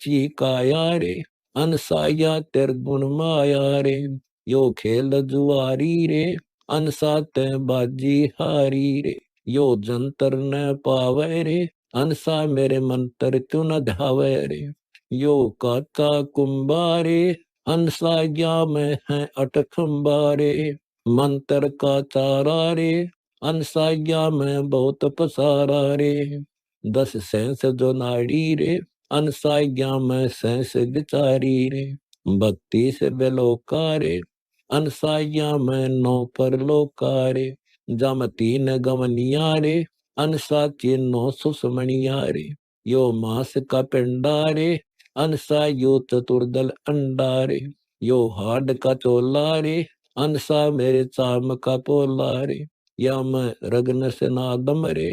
सच्ची काया रे, अनसाया तेर गुण माया रे। यो खेल जुआरी रे, अनसा ते बाजी हारी रे। यो जंतर न पावे रे, अनसा मेरे मंत्र क्यों न धावे रे। यो काका कुंभारे, अनसा या में है अटखम्बारे। मंत्र का चारा रे, अनसाया में बहुत पसारा रे। 10 सेंस जो नाड़ी रे, अनसाया में सेंस विचारी रे। 32 बेलोका रे, अनसाया में 9 परलोका रे। जम 3 गवनिया रे, अनसा चिन्नो सुसमणिया रे। यो मास का पिंडा रे, अनसा यो चतुर्दल अंडा रे। यो हाड का चोला रे, अनसा मेरे चाम का पोला रे। यम रग्न से नादम रे,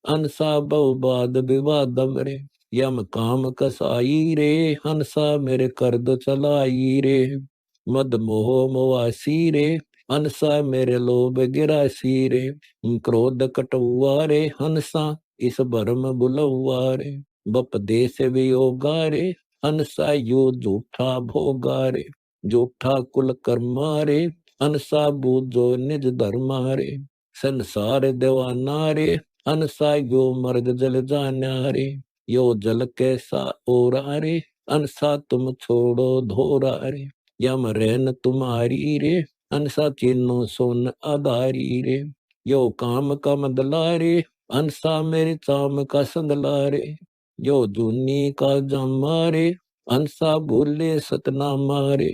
अनसा बहुबाद विवादम रे। यम काम कसाई रे, हंसा मेरे कर्द चलाई रे। मद मोह मोवासी रे, हंसा मेरे लोभ गिरासी रे। क्रोध कटुआ रे, हंसा इस भरम बुलौआ रे। बप देश वियोगा रे, हंसा यो झूठा भोगा रे। झूठा कुल कर्मा रे, हंसा बूझो निज धर्मा रे। संसार देवाना रे, हंसा यो मर्ग जल जाना रे। यो जल कैसा ओरा रे, हंसा तुम छोड़ो धोरा रे। यम रैन तुम्हारी रे, हंसा चिन्नो सोन आधारी रे। यो काम का मदला रे, हंसा मेरे चाम का संदला रे। यो जूनी का जमा रे, हंसा भूले सतनामा रे।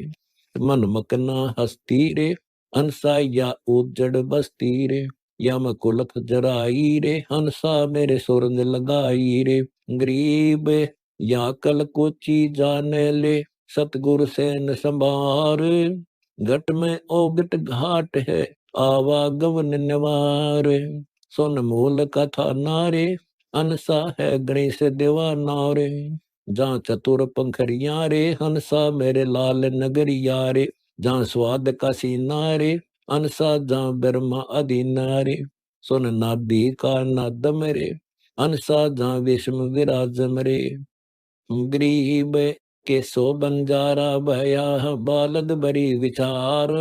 मन मकना हस्ती रे, हंसा या उजड़ बस्ती रे। यम कुलख जराई रे, हंसा मेरे सुरंग लगाई रे। गरीब या कल कोची जाने ले, सतगुरु से न संभार। घट में ओगट घाट है, आवागमन निवार। सुन मूल कथा नारे, हंसा है गणेश दीवाना रे। जहाँ चतुर पंखरिया रे, हंसा मेरे लाल नगरिया रे। जहाँ स्वाद का सीना रे, हंसा जहाँ ब्रह्मा अधीना रे। सुन नाभि का नादम रे, हंसा जहाँ विष्णु विराजम रे। गरीब के सो बंजारा भया, बालद बरी विचार।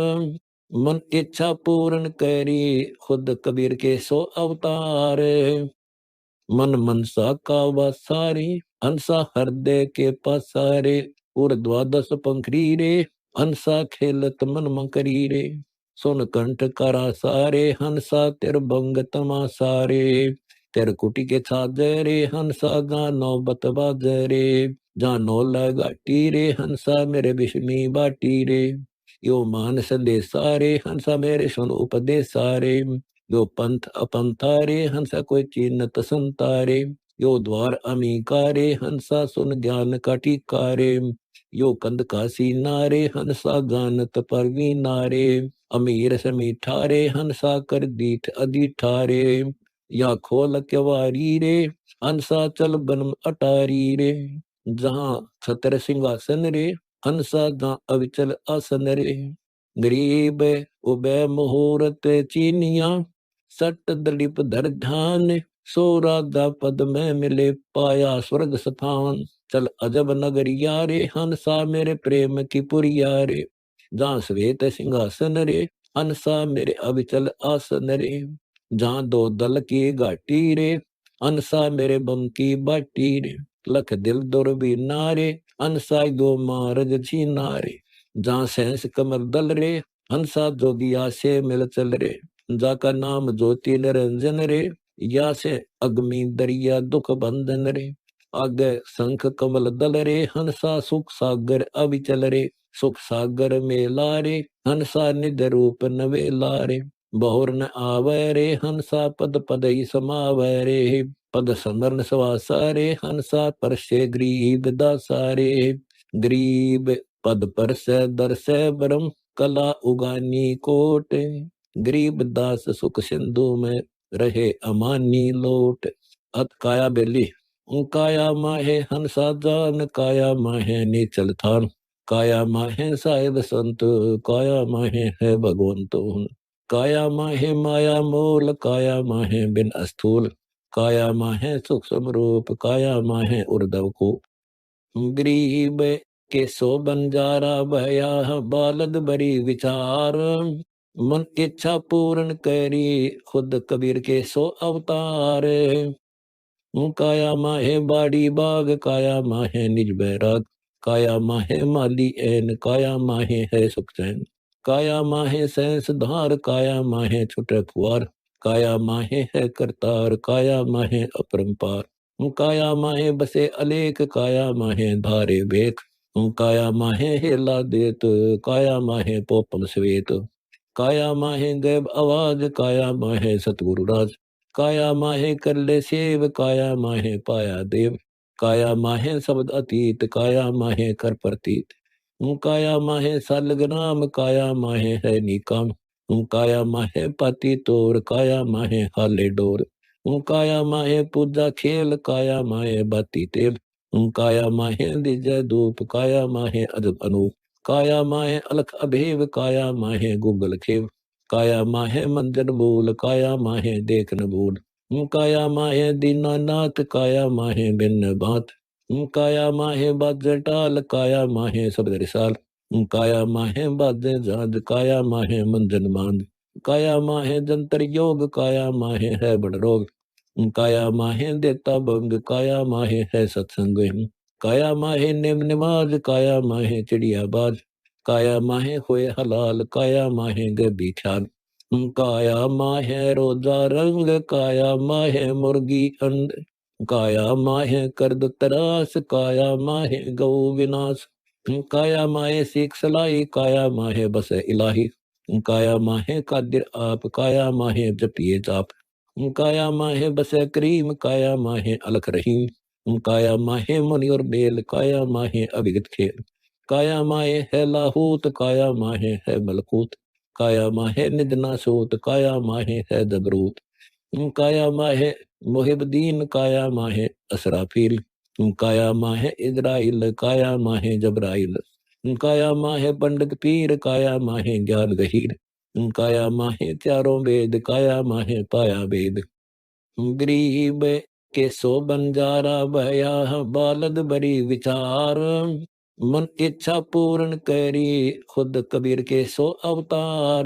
मन इच्छा पूर्ण करी, खुद कबीर के सो अवतार। मन मनसा का वासारे, हंसा हृदय के पसारे। और द्वादश पंखरी रे, हंसा खेलत मन मकरी रे। सुन कंठ करा सारे, हंसा तिर भंग तमासारे। तिर कुटी के छाजे रे, हंसा जा नौबत बाजे रे। जा नौ लगाटी रे, हंसा मेरे विषमी बाटी रे। यो मान संदेशा रे, हंसा मेरे सुन उपदेशा रे। यो पंथ अपंथारे, हंसा कोई चीनत संतारे। यो द्वार अमीकारे, हंसा सुन ज्ञान का टीकारे। यो कंद का सीनारे, हंसा जानत परवीनारे। अमीर से मीठारे, हंसा कर दीठ अधिठारे। या खोल क्यवारी रे, हंसा चल बन अटारी रे। जहाँ छत्र सिंहासन रे, हंसा जहाँ अविचल आसन रे। गरीब उबे मुहूर्त चीनिया, सट दलिप धर ध्यान। सो राधा पद में मिले, पाया स्वर्ग स्थान। चल अजब नगरिया रे, हंसा मेरे प्रेम की पुरिया रे। जहाँ श्वेत सिंहासन रे, हंसा मेरे अविचल आसन रे। जहाँ दो दल की घाटी रे, हंसा मेरे बम की बाटी रे। लख दिल दुर्बीना रे, हंसा दो मारज छीना रे। जहाँ सहस कमर दल रे, हंसा जोगिया से मिल चल रे। जाका नाम ज्योति निरंजन रे, या से अग्नि दरिया दुख बंधन रे। आगे शंख कमल दल रे, हंसा सुख सागर अविचल रे। सुख सागर में लारे, हंसा निज रूप नवेला रे। बहुर न आवे रे, हंसा पद पद ही समावे रे। पद समरण सवासा रे, हंसा पर से गरीब दासा रे। गरीब पद पर से दर से ब्रह्म, कला उगानी कोट। गरीब दास सुख सिंधु में, रहे अमानी लोट। अत काया बेली काया माहे हंसा जान, काया माहे नीचल थान। काया माहे साहिब संत, काया माहे है भगवंत। काया माहे माया मूल, काया माहे बिन अस्थूल। काया माहे सुख समरूप, काया माहे उर्धव को। गरीब के सो बंजारा भया, बालद बरी विचार। मन इच्छा पूर्ण करी, खुद कबीर के सो अवतार। काया माहे बाड़ी बाग, काया माहे निज बैराग। काया माहे माली ऐन, काया माहे है सुख चैन। काया माहे सैंस धार, काया माहे छुटे फुआर। काया माहे है करतार, काया माहे अपरंपार। काया माहे बसे अलेख, काया माहे धारे बेख। काया माहे हेला देत, काया माहे पोपन श्वेत। काया माहे गैब आवाज, काया माहे सतगुरु राज। काया माहे कर ले सेव, काया माहे पाया देव। काया माहे शब्द अतीत, काया माहे कर प्रतीत। काया माहे सलग नाम, काया माहे है निकाम। काया माहे पाती तोर, काया माहे हाले डोर। काया माहे पूजा खेल, काया माहे बाती तेल। काया माहे दिजय धूप, काया माहे अजब अनूप। काया माहे अलख अभेव, काया माहे गूगल खेव। काया माहे मंजन मूल, काया माहे देख न भूल। काया माहे दीनानाथ, काया माहे भिन्न बात। काया माहे बाज टाल, काया माहे शब्द रिसाल। काया माहे बाजे जाज, काया माहे मंजन मांद। काया माहे जंतर योग, काया माहे है बड़ रोग। काया माहे देता भंग, काया माहे है सत्संग। काया माहे निम निमाज, काया माहे चिड़िया बाज। काया माहे हुए हलाल, काया माहे गबी ख्याल। काया माहे रोजा रंग, काया माहे मुर्गी अंड। काया माहे करद तरास, काया माहे गौ विनाश। काया माहे सीख सलाई, काया माहे बस इलाही। काया माहे कादिर आप, काया माहे जपिए जाप। काया माहे बस करीम, काया माहे अलख रहीम। काया माहे मुनि और बेल, काया माहे अभिगत खेल। काया माहे है लाहूत, काया माहे है मलकूत। काया माहे निदना सूत, काया माहे है जबरूत। काया माहे मुहिबदीन, काया माहे असराफील। काया माहे इजराइल, काया माहे जबराइल। काया माहे पंडित पीर, काया माहे ज्ञान गहीर। काया माहे चारों वेद, काया माहे पाया वेद। गरीब के सो बंजारा भया, बालद बरी विचार। मन इच्छा पूर्ण करी, खुद कबीर के सो अवतार।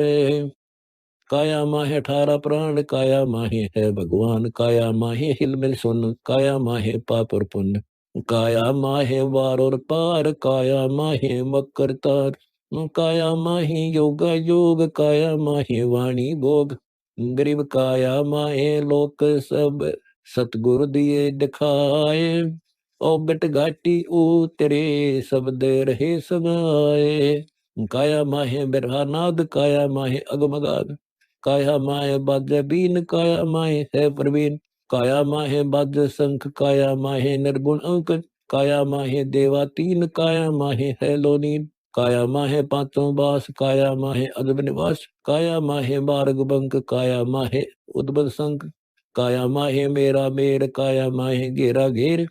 काया माहे 18 प्राण, काया माहे है भगवान। काया माहे हिल मिल सुन, काया माहे पाप और पुण्य। काया माहे वार और पार, काया माहे मकर तार। काया माहे योगा योग, काया माहे वाणी भोग। गरीब काया माहे लोक सब, सतगुरु दिए दिखाए। ओ बिट घाटी उतरे, सब दे रहे सगाए। काया माहे बिरहानाद, काया माहे अगमगाद। काया माहे बाजे बीन, काया माहे है प्रवीण। काया माहे बाजे शंख, काया माहे निर्गुण अंक। काया माहे देवा तीन, काया माहे है लोनीन। काया माहे पांचों बास, काया माहे अजब निवास। काया माहे मार्ग बंक, काया माहे उद्भव संक। काया माहे मेरा मेर, काया माहे घेरा घेर।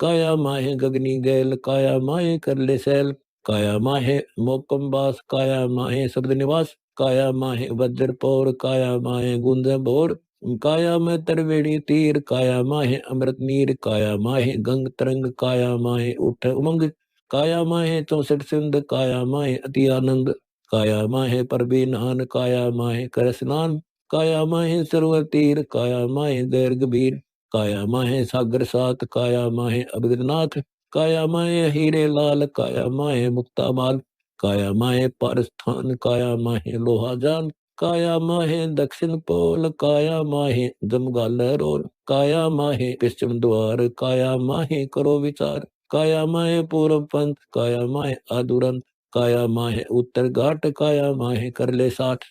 काया माहे गगनी गैल, काया माहे कर ले सैल। काया माहे मोकम बास, काया माहे शब्द निवास। काया माहे वज्र पौर, काया माहे गुंज भोर। काया में तरवेणी तीर, काया माहे अमृत नीर। काया माहे गंग तरंग, काया माहे उठ उमंग। काया माहे 64 सिंध, काया माहे अति आनंद। काया माहे परबी नान, काया माहे कर स्नान। काया माहे सरोवर तीर, काया माहे गैर गंभीर। काया माहे सागर सात, काया माहे अभिगतनाथ। काया माहे हीरे लाल, काया माहे मुक्ता माल। काया माहे पारस्थान, काया माहे लोहा जान। काया माहे दक्षिण पोल, काया माहे जमगाल रोल। काया माहे पश्चिम द्वार, काया माहे करो विचार। काया माहे पूर्व पंथ, काया माहे आदुरंत। काया माहे उत्तर घाट, काया माहे कर ले साठ।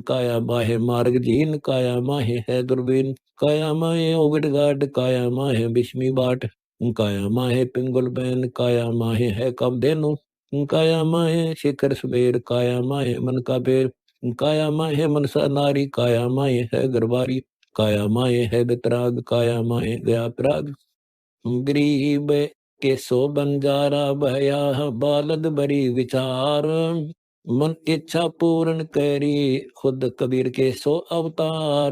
काया माहे मार्ग जीन, काया माहे है दुर्बीन। काया माहे ओगट घाट, काया माहे बिस्मी बाट। काया माहे पिंगुल बैन, काया माहे है कब धेनु। काया माहे शिखर सुबेर, काया माहे मन का बेर। काया माहे मनसा नारी, काया माहे है गरबारी। काया माहे है वितराग, काया माहे गया प्राग। गरीब के सो बंजारा भया, बालद बरी विचार। मन इच्छा पूर्ण करी, खुद कबीर के सो अवतार।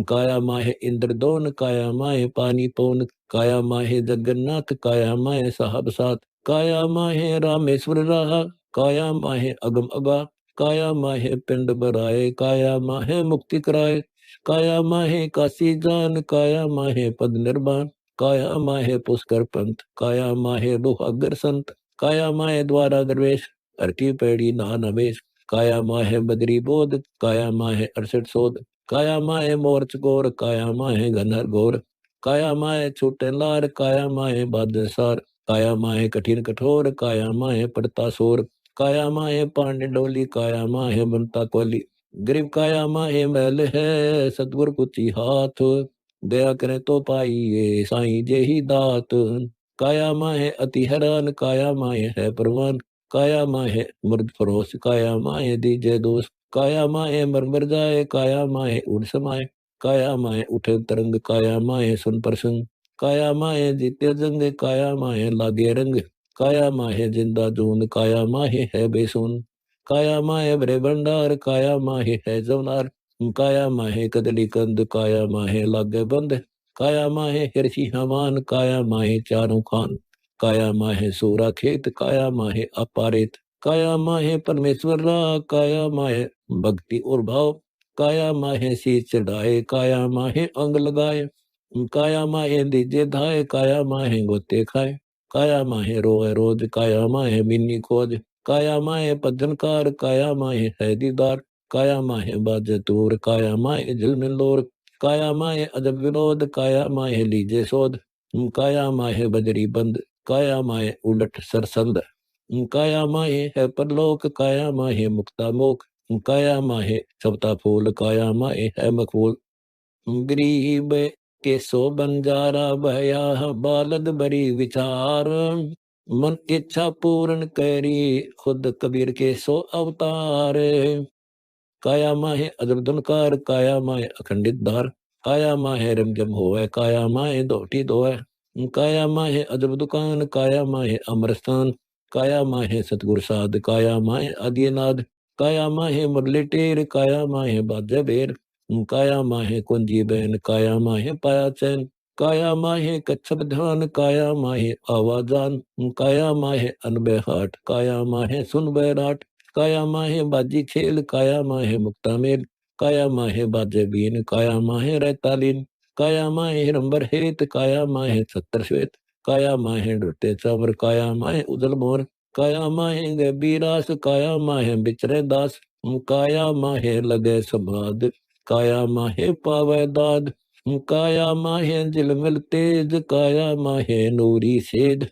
काया माहे इंद्र दोन, काया माहे पानी पौन। काया माहे जगन्नाथ, काया माहे साहब साथ, काया माहे रामेश्वर राहा, काया माहे अगम अगा, काया माहे पिंड बराए, काया माहे मुक्ति कराए, काया माहे काशी जान, काया माहे पद निर्वाण, काया माहे पुष्कर पंथ, काया माहे दुहागर संत, काया माहे द्वारा दरवेश, अरकी पैड़ी नान अवेश, काया माहे बदरी बोध, काया माहे 68 सोध, काया माहे मोर्च गोर, काया माहे घनर घोर, काया माहे छूटे लार, काया माहे बादशार, काया माहे कठिन कठोर, काया माहे पड़ता सोर, काया माहे पांडे डोली, काया माहे बनता कोली, गरीब काया माहे मैल है, सतगुर कुची हाथ, दया करे तो पाइए साईं जे ही दात, काया माहे अति हैरान, काया माहे है परवान, काया माहे मुर्द फरोश, काया माहे दीजे दोष, काया माहे मर मर जाए, काया माहे उड़ समाए, काया माहे उठे तरंग, काया माहे सुन प्रसंग, काया माहे जीते जंग, काया माहे लागे रंग, काया माहे जिंदा जून, काया माहे है बेसुन, काया माहे भरे भंडार, काया माहे है जवनार, काया माहे कदली कंद, काया माहे लागे बंद, काया माहे हिरसी हमान, काया माहे चारों खान, काया माहे सूरा खेत, काया माहे अपारित, काया माहे परमेश्वर रा, काया माहे भक्ति और भाव, काया माहे शीश चढ़ाए, काया माहे अंग लगाए, काया माहे दीजे धाए, काया माहे गोते खाए, काया माहे रोए रोज, काया माहे बिन्नी खोज, काया माहे पद्धनकार, काया माहे है दीदार, काया माहे बाजे तूर, काया माहे झिलमिल लोर, काया माहे अजब विनोद, काया माहे लीजे सोध, काया माहे बजरी बंद, काया माहे उलट सरसंद, काया माहे है परलोक, काया माहे मुक्ता मोक, काया माहे सबता फूल, काया माहे है मकबूल, गरीब के सो बंजारा भया, बालद बरी विचार, मन इच्छा पूर्ण करी, खुद कबीर के सो अवतार, काया माहे अजब धुनकार, काया माहे अखंडित धार, काया माहे रमजम होवे, काया माहे दोटी धोवे, काया माहे अजब दुकान, काया माहे अमरस्थान, काया माहे सतगुर साध, काया माहे आदिनाद, काया माहे मुरली टेर, काया माहे बाजे बेर, काया माहे कुंजी बैन, काया माहे पाया चैन, काया माहे कच्छप ध्यान, काया माहे आवाजान, काया माहे अनबे हाट, काया माहे सुन बैराट, काया माहे बाजी खेल, काया माहे मुक्ता मेल, काया माहे बाजे बीन, काया माहे रैतालीन, काया माहे हिरंबर हेत, काया माहे छत्र श्वेत, काया माहे डुटे चावर, काया माहे उजल मोर, काया माहे गबीरास, काया माहे बिचरे दास, काया माहे लगे समाद, काया माहे पावे दाद, काया माहे झिलमिल तेज, काया माहे नूरी सेध,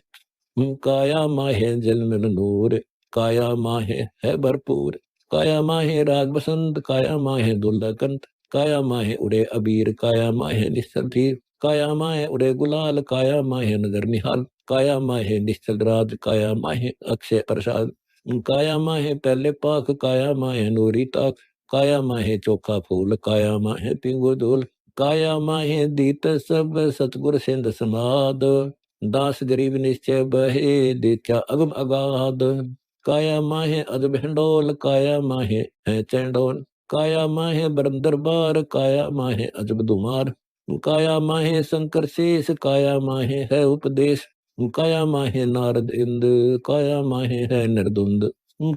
काया माहे झिलमिल नूर, काया माहे है भरपूर, काया माहे राग बसंत, काया माहे दुल्ला कंत, काया माहे उड़े अबीर, काया माहे निश्चल धीर, काया माहे उड़े गुलाल, काया माहे नगर निहाल, काया माहे निश्चल राज, काया माहे अक्षय प्रसाद, काया माहे पहले पाक, काया माहे नूरी ताक, काया माहे चोखा फूल, काया माहे पिंगो धूल, काया माहे दीत सब सतगुर सिंध समाद, दास गरीब निश्चय बहे, देखा अगम अगाध, काया माहे अजब हिंडोल, काया माहे है चैंडोल, काया माहे ब्रह्म दरबार, काया माहे अजब दुमार, काया माहे शंकर शेष, काया माहे है उपदेश, काया माहे नारद इंद, काया माहे है निर्दुंद,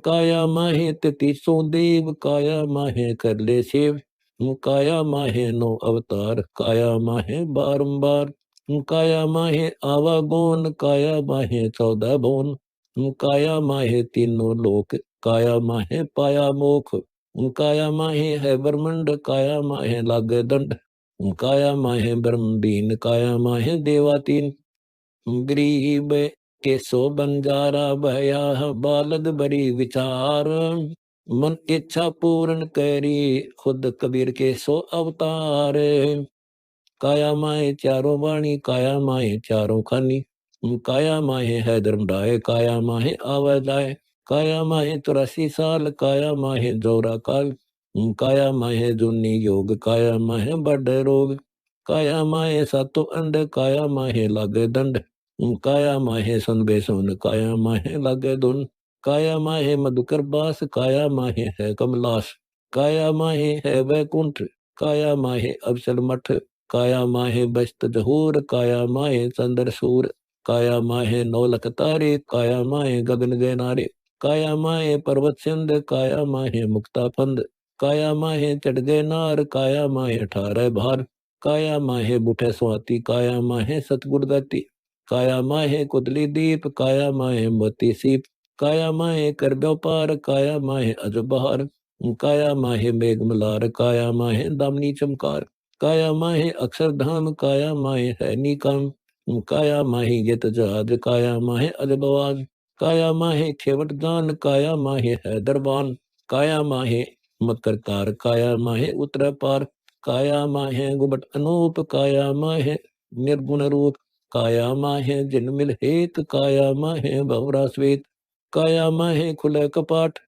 काया माहे ततीसो देव, काया माहे कर ले सेव, काया माहे नो अवतार, काया माहे बारंबार, काया माहे आवागोन, काया माहे 14 भुवन, काया माहे तीनों लोक, काया माहे पाया मोख, काया माहे है ब्रह्मंड, काया माहे लागे दंड, काया माहे ब्रह्म बीन, काया माहे देवातीन, गरीब के सो बंजारा भया, बालद बरी विचार, मन इच्छा पूर्ण करी, खुद कबीर के सो अवतार, काया माहे चारों वाणी, काया माहे चारों खानी, काया माहे है धर्म ढाए, काया माहे आवा जाए, काया माहे 84 साल, काया माहे जोरा काल, काया माहे जुनी योग, काया माहे बड़े रोग, काया माहे सातों अंड, काया माहे लागे दंड, काया माहे सुन बेसुन, काया माहे लागे धुन, काया माहे मधुकर बास, काया माहे है कमलास, काया माहे है वैकुंठ, काया माहे अवसल मठ, काया माहे बस्त जहूर, काया माहे चंदर सूर, काया माहे नौलख तारे, काया माहे गगन गए नारे, काया माहे पर्वत सिंध, काया माहे मुक्ता फंद, काया माहे चढ़ गए नार, काया माहे ठारे भार, काया माहे बुठे स्वाति, काया माहे सतगुर गति, काया माहे कुदली दीप, काया माहे मोती सीप, काया माहे कर व्यापार, काया माहे अज बहार, काया माहे मेघ मलार, काया माहे दामनी चमकार, काया माहे अक्षरधाम, काया माहे है निकाम, काया माहे यत जहाज, काया माहे अजबवाज, काया माहे खेवट दान, काया माहे है दरबान, काया माहे मकर कार, काया माहे उतर पार, काया माहे गुबट अनूप, काया माहे निर्गुण रूप, काया माहे जिन मिल हेत, काया माहे भवरा श्वेत, काया माहे खुले कपाट,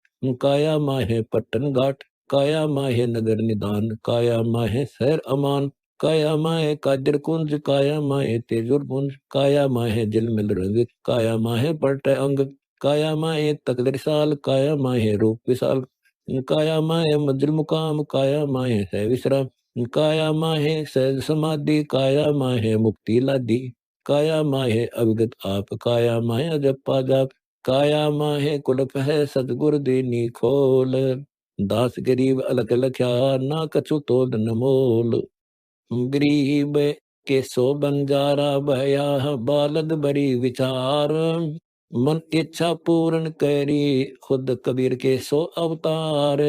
काया माहे पट्टन घाट, काया माहे नगर निदान, काया माहे शहर अमान, काया माहे कादिर कुंज, काया माहे तेजुर पुंज, काया माहे जिल मिल रंग, काया माहे पलटे अंग, काया माहे तकदर साल, काया माहे रूप विशाल, काया माहे मंजिल मुकाम, काया माहे है विश्राम, काया माहे सहज समाधि, काया माहे मुक्ति लादी, काया माहे अविगत आप, काया माहे अजप्पा जाप, काया माहे कुलप है सतगुर दीनी खोल, दास गरीब अलग लख्या, ना कछु तोद न मोल, गरीब के सो बंजारा भया, बालद बरी विचार, मन इच्छा पूर्ण करी, खुद कबीर के सो अवतार,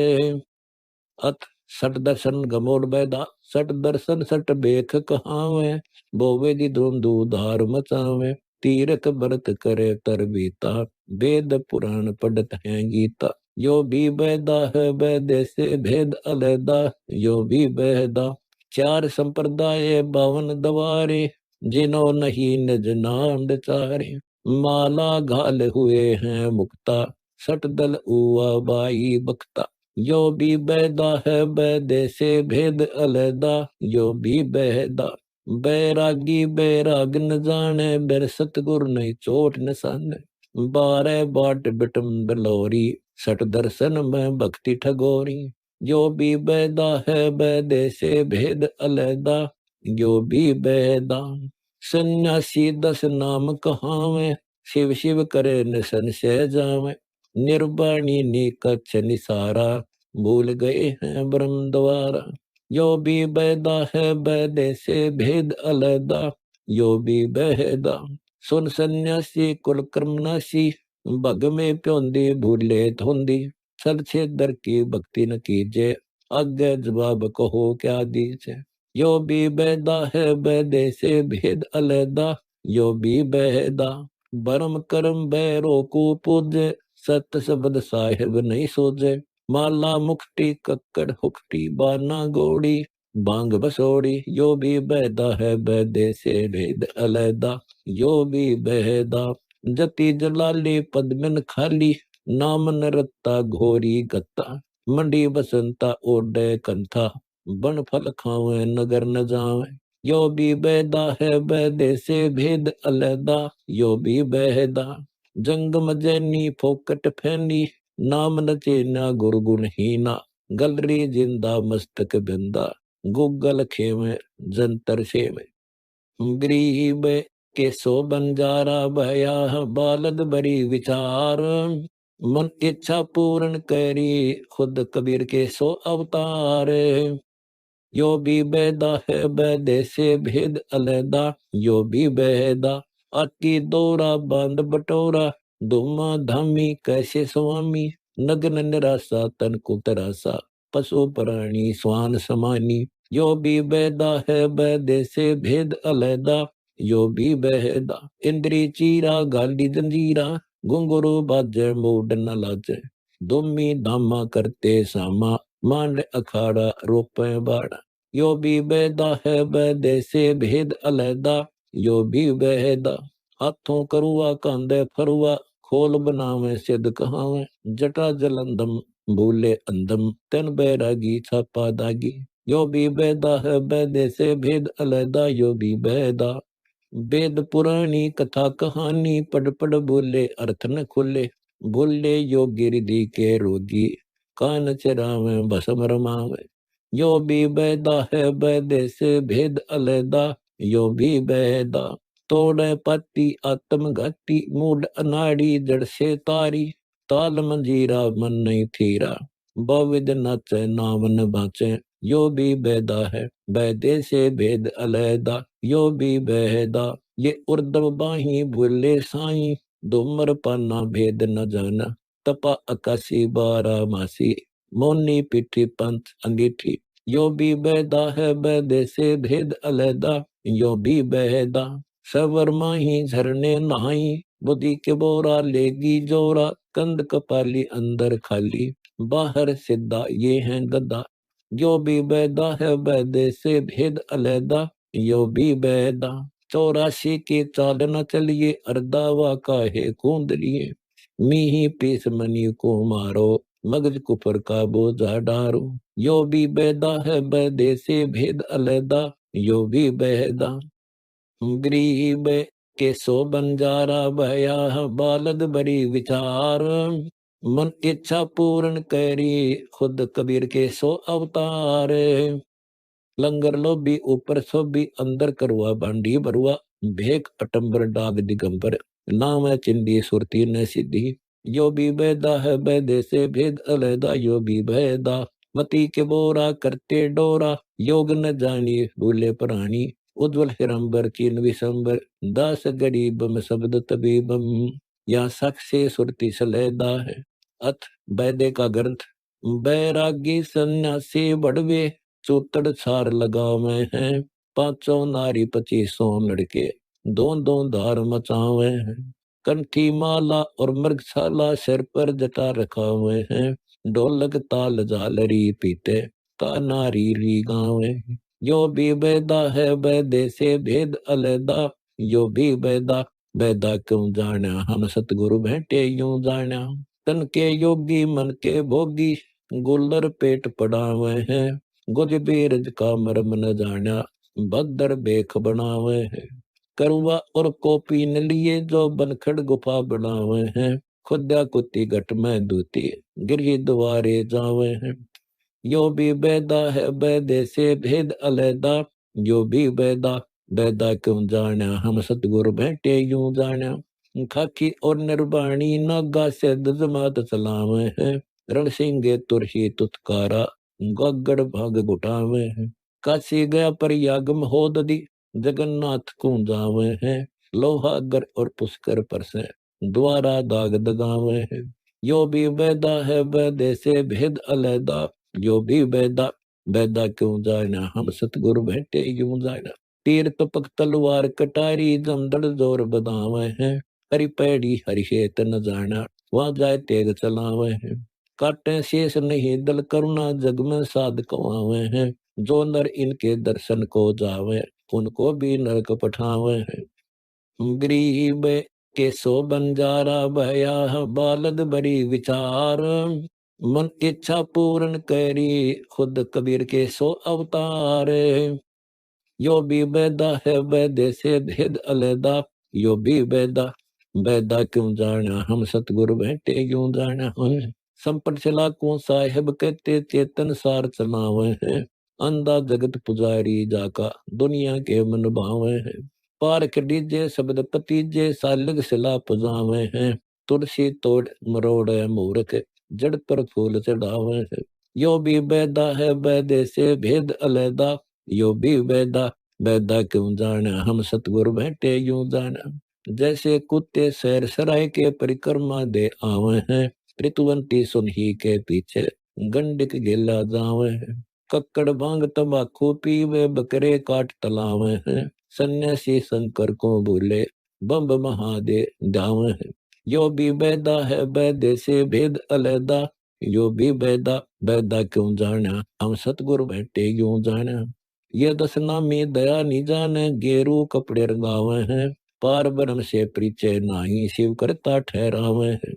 अथ सठ दर्शन गमोड़ बैदा, सठ दर्शन सठ बेख कहावे, बोवे दी धूम दूधार मचावे, तीरथ भरत करे तर बीता, वेद पुराण पढ़त है गीता, यो भी बैदा है बैदे से भेद अलैदा, यो भी बैदा चार संप्रदाय बावन दवारे, जिनो नहीं निज नाम चारे, माला घाल हुए हैं मुक्ता, सठ दल उआ बाई बख्ता, यो भी बैदा है बैदे से भेद अलैदा, यो भी बैदा बैरागी बैराग न जाने, बैर सतगुर नहीं चोट निशाने, बारह बाट बिटम बलोरी, सठ दर्शन में भक्ति ठगोरी, यो भी बैदा है बैदे से भेद अलैदा, यो भी बैदा सन्यासी दस नाम कहावे, शिव शिव करे न संशय जावे, निर्वाणी निकच्छ निसारा, भूल गए हैं ब्रह्म द्वारा, यो भी बैदा है बैदे से भेद अलैदा, यो भी बैदा सुन सन्यासी कुल कर्मनाशी, भग में प्योंदी भूले धोंदी, सर छेदर की भक्ति न कीजे, आगे जवाब कहो क्या दीजे, यो भी बैदा है बैदे से भेद अलैदा, यो भी बैदा बरम करम बैरो को पूजे, सत शब्द साहिब नहीं सोजे, माला मुक्ति कक्कड़ हुक्टी बाना गोड़ी, बांग बसोड़ी, यो भी बैदा है बैदे से भेद अलैदा, यो भी बैदा जति जलाली पद्मन खाली, नाम नरत्ता घोरी गत्ता, मंडी बसंता ओडे कंथा, बन फल खावे नगर न जावे, यो भी बैदा है बैदे से भेद अलैदा, यो भी बैदा जंग मजैनी फोकट फैनी, नाम नचे ना गुरगुण हीना, गलरी जिंदा मस्तक बिंदा, गुगल खेवे जंतर सेवे, गरीब के सो बंजारा भया, बालद बरी विचार, मन इच्छा पूर्ण करी, खुद कबीर के सो अवतार, यो भी बैदा है बैदे से भेद अलैदा, यो भी बैदा अति दौरा बांध बटोरा, धूमा धामी कैसे स्वामी, नग्न निराशा तन को तरासा, पशु प्राणी स्वान समानी, यो भी बैदा है बैदे से भेद अलैदा, यो भी बैदा इंद्री चीरा गाली जंजीरा, घुंघरू बाजे मूड न लाजे, दुमी धामा करते सामा, मान अखाड़ा रोपे बाड़ा, यो भी बैदा है बैदे से भेद अलैदा, यो भी बैदा हाथों करुआ कांदे फरुआ, खोल बनावे सिद्ध कहावे, जटा जलंदम भूले अंदम, तन बैरागी छापा दागी, यो भी बैदा है बैदे से भेद अलैदा, यो भी बैदा वेद पुरानी कथा कहानी, पढ़ पढ़ बोले अर्थ न खुले, भूले यो गिरदी के रोगी, कान चरावे भसम रमावे, यो भी बैदा है बैदे से भेद अलैदा, यो भी बैदा। तोड़े पति आत्मघाती, मूड अनाड़ी जड़ से तारी, ताल मंजीरा मन नहीं थीरा, बहुविध नाचे नाम न बाचे, यो भी बैदा है बैदे से भेद अलैदा, यो भी बैदा। ये उर्दव बाही बोले साई, डोमर पाना भेद न जाना, तपा आकाशी बारा मासी, मोनी पीठी पंथ अंगीठी, यो भी बैदा है बैदे से भेद अलैदा, यो भी बैदा। सवर माही झरने नहाई, बुद्धि के बोरा लेगी जोरा, कंद कपाली अंदर खाली, बाहर सिद्धा ये है गद्दा, यो भी बैदा है बैदे से भेद अलैदा, यो भी बैदा। 84 के चाल न चलिए, अर्दावा काहे कूंदरिए, मीही पीस मनी को मारो, मगज कुफर का बोझा डारो, यो भी बैदा है बैदे से भेद अलैदा, यो भी बैदा। गरीब के सो बंजारा भया, बालद बड़ी विचार, मन इच्छा पूर्ण करी, खुद कबीर के सो अवतार। लंगर लोभी ऊपर सोभी, अंदर करवा बांडी बरुआ, भेक अटंबर डाग दिगंबर, नाम है चिंदी सुरती न सिद्धि, यो भी बैदा है बैदे से भेद अलैदा, यो भी बैदा। मती के बोरा करते डोरा, योग न जानी भूले प्राणी, उज्ज्वल हिरंबर कीन विशंबर, दास गरीबम शब्द तबीबम, या साक्षी सुरती सलेदा है। अथ बैदे का ग्रंथ। बैरागी सन्यासी बड़वे, चौतड़ छार लगावे हैं, पांचों नारी 25 लड़के, दो धार मचावे हैं, कंठी माला और मृगशाला सिर पर जटा रखा हुए हैं, ढोलक ताल झालरी पीते, का नारी री गावे। यो भी बैदा है बैदे से भेद अलैदा, यो भी बैदा। बैदा क्यों जाना हम सतगुरु भेंटे यूं जाना, तन के योगी मन के भोगी, गुल्लर पेट पड़ावे हैं, गुज बीरज का मरम न जाना, भद्र बेख बनावे हैं, करुआ और कोपी न लिए, जो बनखड़ गुफा बनावे हैं, खुदा कुत्ती घट में दूती, गिरी द्वारे जावे हैं। यो भी बैदा है बैदे से भेद अलैदा, यो भी बैदा। बैदा क्यों जाना हम सतगुरु भेंटे यूं जाना, खाकी और निर्वाणी नागा से जमात सलावे हैं, रण सिंगे तुरही तुतकारा, गगड़ भाग गुटावे हैं, काशी गया पर यागम हो ददी, जगन्नाथ को जावे हैं, लोहागर और पुष्कर पर से द्वारा दाग दगावे हैं। यो भी बैदा है बैदे से भेद अलैदा, यो भी बैदा। बैदा क्यों जाना हम सतगुरु भेंटे यूं जाना, तीर तपक तलवार कटारी, जमदड़ जोर बदावे हैं, हरि पैड़ी हरिषेत न जाना, वहां जाए तेग चलावे हैं, काटे शेष नहीं दल करुणा, जग में साध कवावे हैं, जो नर इनके दर्शन को जावे, उनको भी नरक पठावे हैं। गरीब के सो बंजारा भया, बालद बड़ी विचार, मन इच्छा पूर्ण करी, खुद कबीर के सो अवतार। यो भी बैदा है बैदे से भेद अलैदा, यो भी बैदा। बैदा क्यों जाना हम सतगुरु भेंटे यूं जाना है, संपट चला को साहेब कहते, चेतन सार चलावे हैं, अंधा जगत पुजारी जाका, दुनिया के मन भावे हैं, पारख डीजे शब्द पतीजे, सालग सिला पुजावे हैं, तुलसी तोड़ मरोड़ मूर्ख, जड़ पर फूल चढ़ावे हैं। यो भी बैदा है बैदे से भेद अलैदा, यो भी बैदा। बैदा क्यों जाना हम सतगुरु भेंटे यूं जाना, जैसे कुत्ते सैर सराय के परिक्रमा दे आवे हैं, ऋतुवंती सुनही के पीछे, गंडिक गिला जावे हैं, कक्कड़ भांग तंबाकू पीवे, बकरे काट तलावे हैं, सन्यासी शंकर को भूले, बम महादेव दावे हैं। यो भी बैदा है बैदे से भेद अलैदा, यो भी बैदा। बैदा क्यों जाना हम सतगुरु भेंटे यूं जाना, ये दसनामी दया निजाने, गेरू कपड़े रंगावे हैं, पार ब्रह्म से परिचय नाही, शिव करता ठहरावे हैं,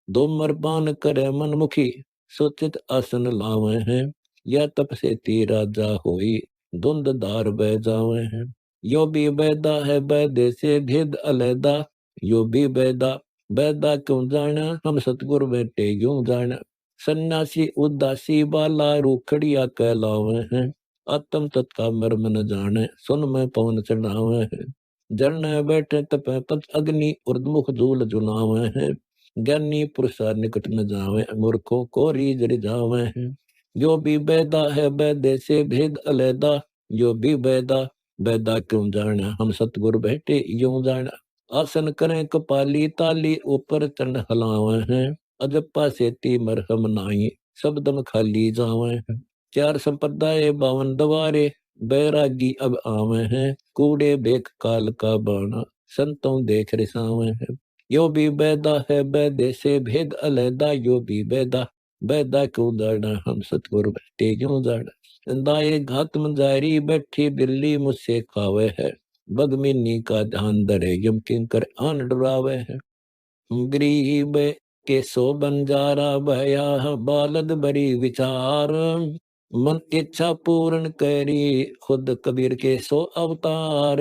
दोमर पान करे मनमुखी, सोचित आसन लावे हैं, या तप से तीरा जा होई, धुंध धार बह जावे हैं। यो भी बैदा है बैदे से भेद अलैदा, यो भी बैदा। बैदा क्यों जाना हम सतगुरु बेटे यूं जाना, सन्यासी उदासी बाला रूखड़िया कहलावे हैं। आत्म तत्का मर्म न जाने सुन में पवन चढ़ावे हैं। जरने बैठे तपे पत अग्नि उर्दमुख धूल जुनावे हैं। ज्ञानी पुरुषा निकट न जावे मूर्खों को रीझ रिझावे हैं। जो भी बैदा है बैदे से भेद अलैदा, जो भी बैदा बैदा क्यों जाना हम सतगुरु बैठे यूं जाना। आसन करें कपाली ताली ऊपर चंड हलावे हैं। अजप्पा सेती मरहम नाई सब दम खाली जावे हैं। चार संप्रदाय 52 दवारे बैरागी अब आवे हैं। कूड़े बेक काल का बाणा संतों देख रिसावे हैं। यो भी बैदा है बैदे से भेद अलैदा, यो भी बैदा बैदा क्यों जाना हम सतगुरु बैठे यूं जाना। दाए घात मंजारी बैठी बिल्ली मुझसे खावे है। बगमिनी का ध्यान धरे यम किंकर आन डरावे है। गरीब के सो बंजारा भया बालद बड़ी विचार, मन इच्छा पूर्ण करी खुद कबीर के सो अवतार।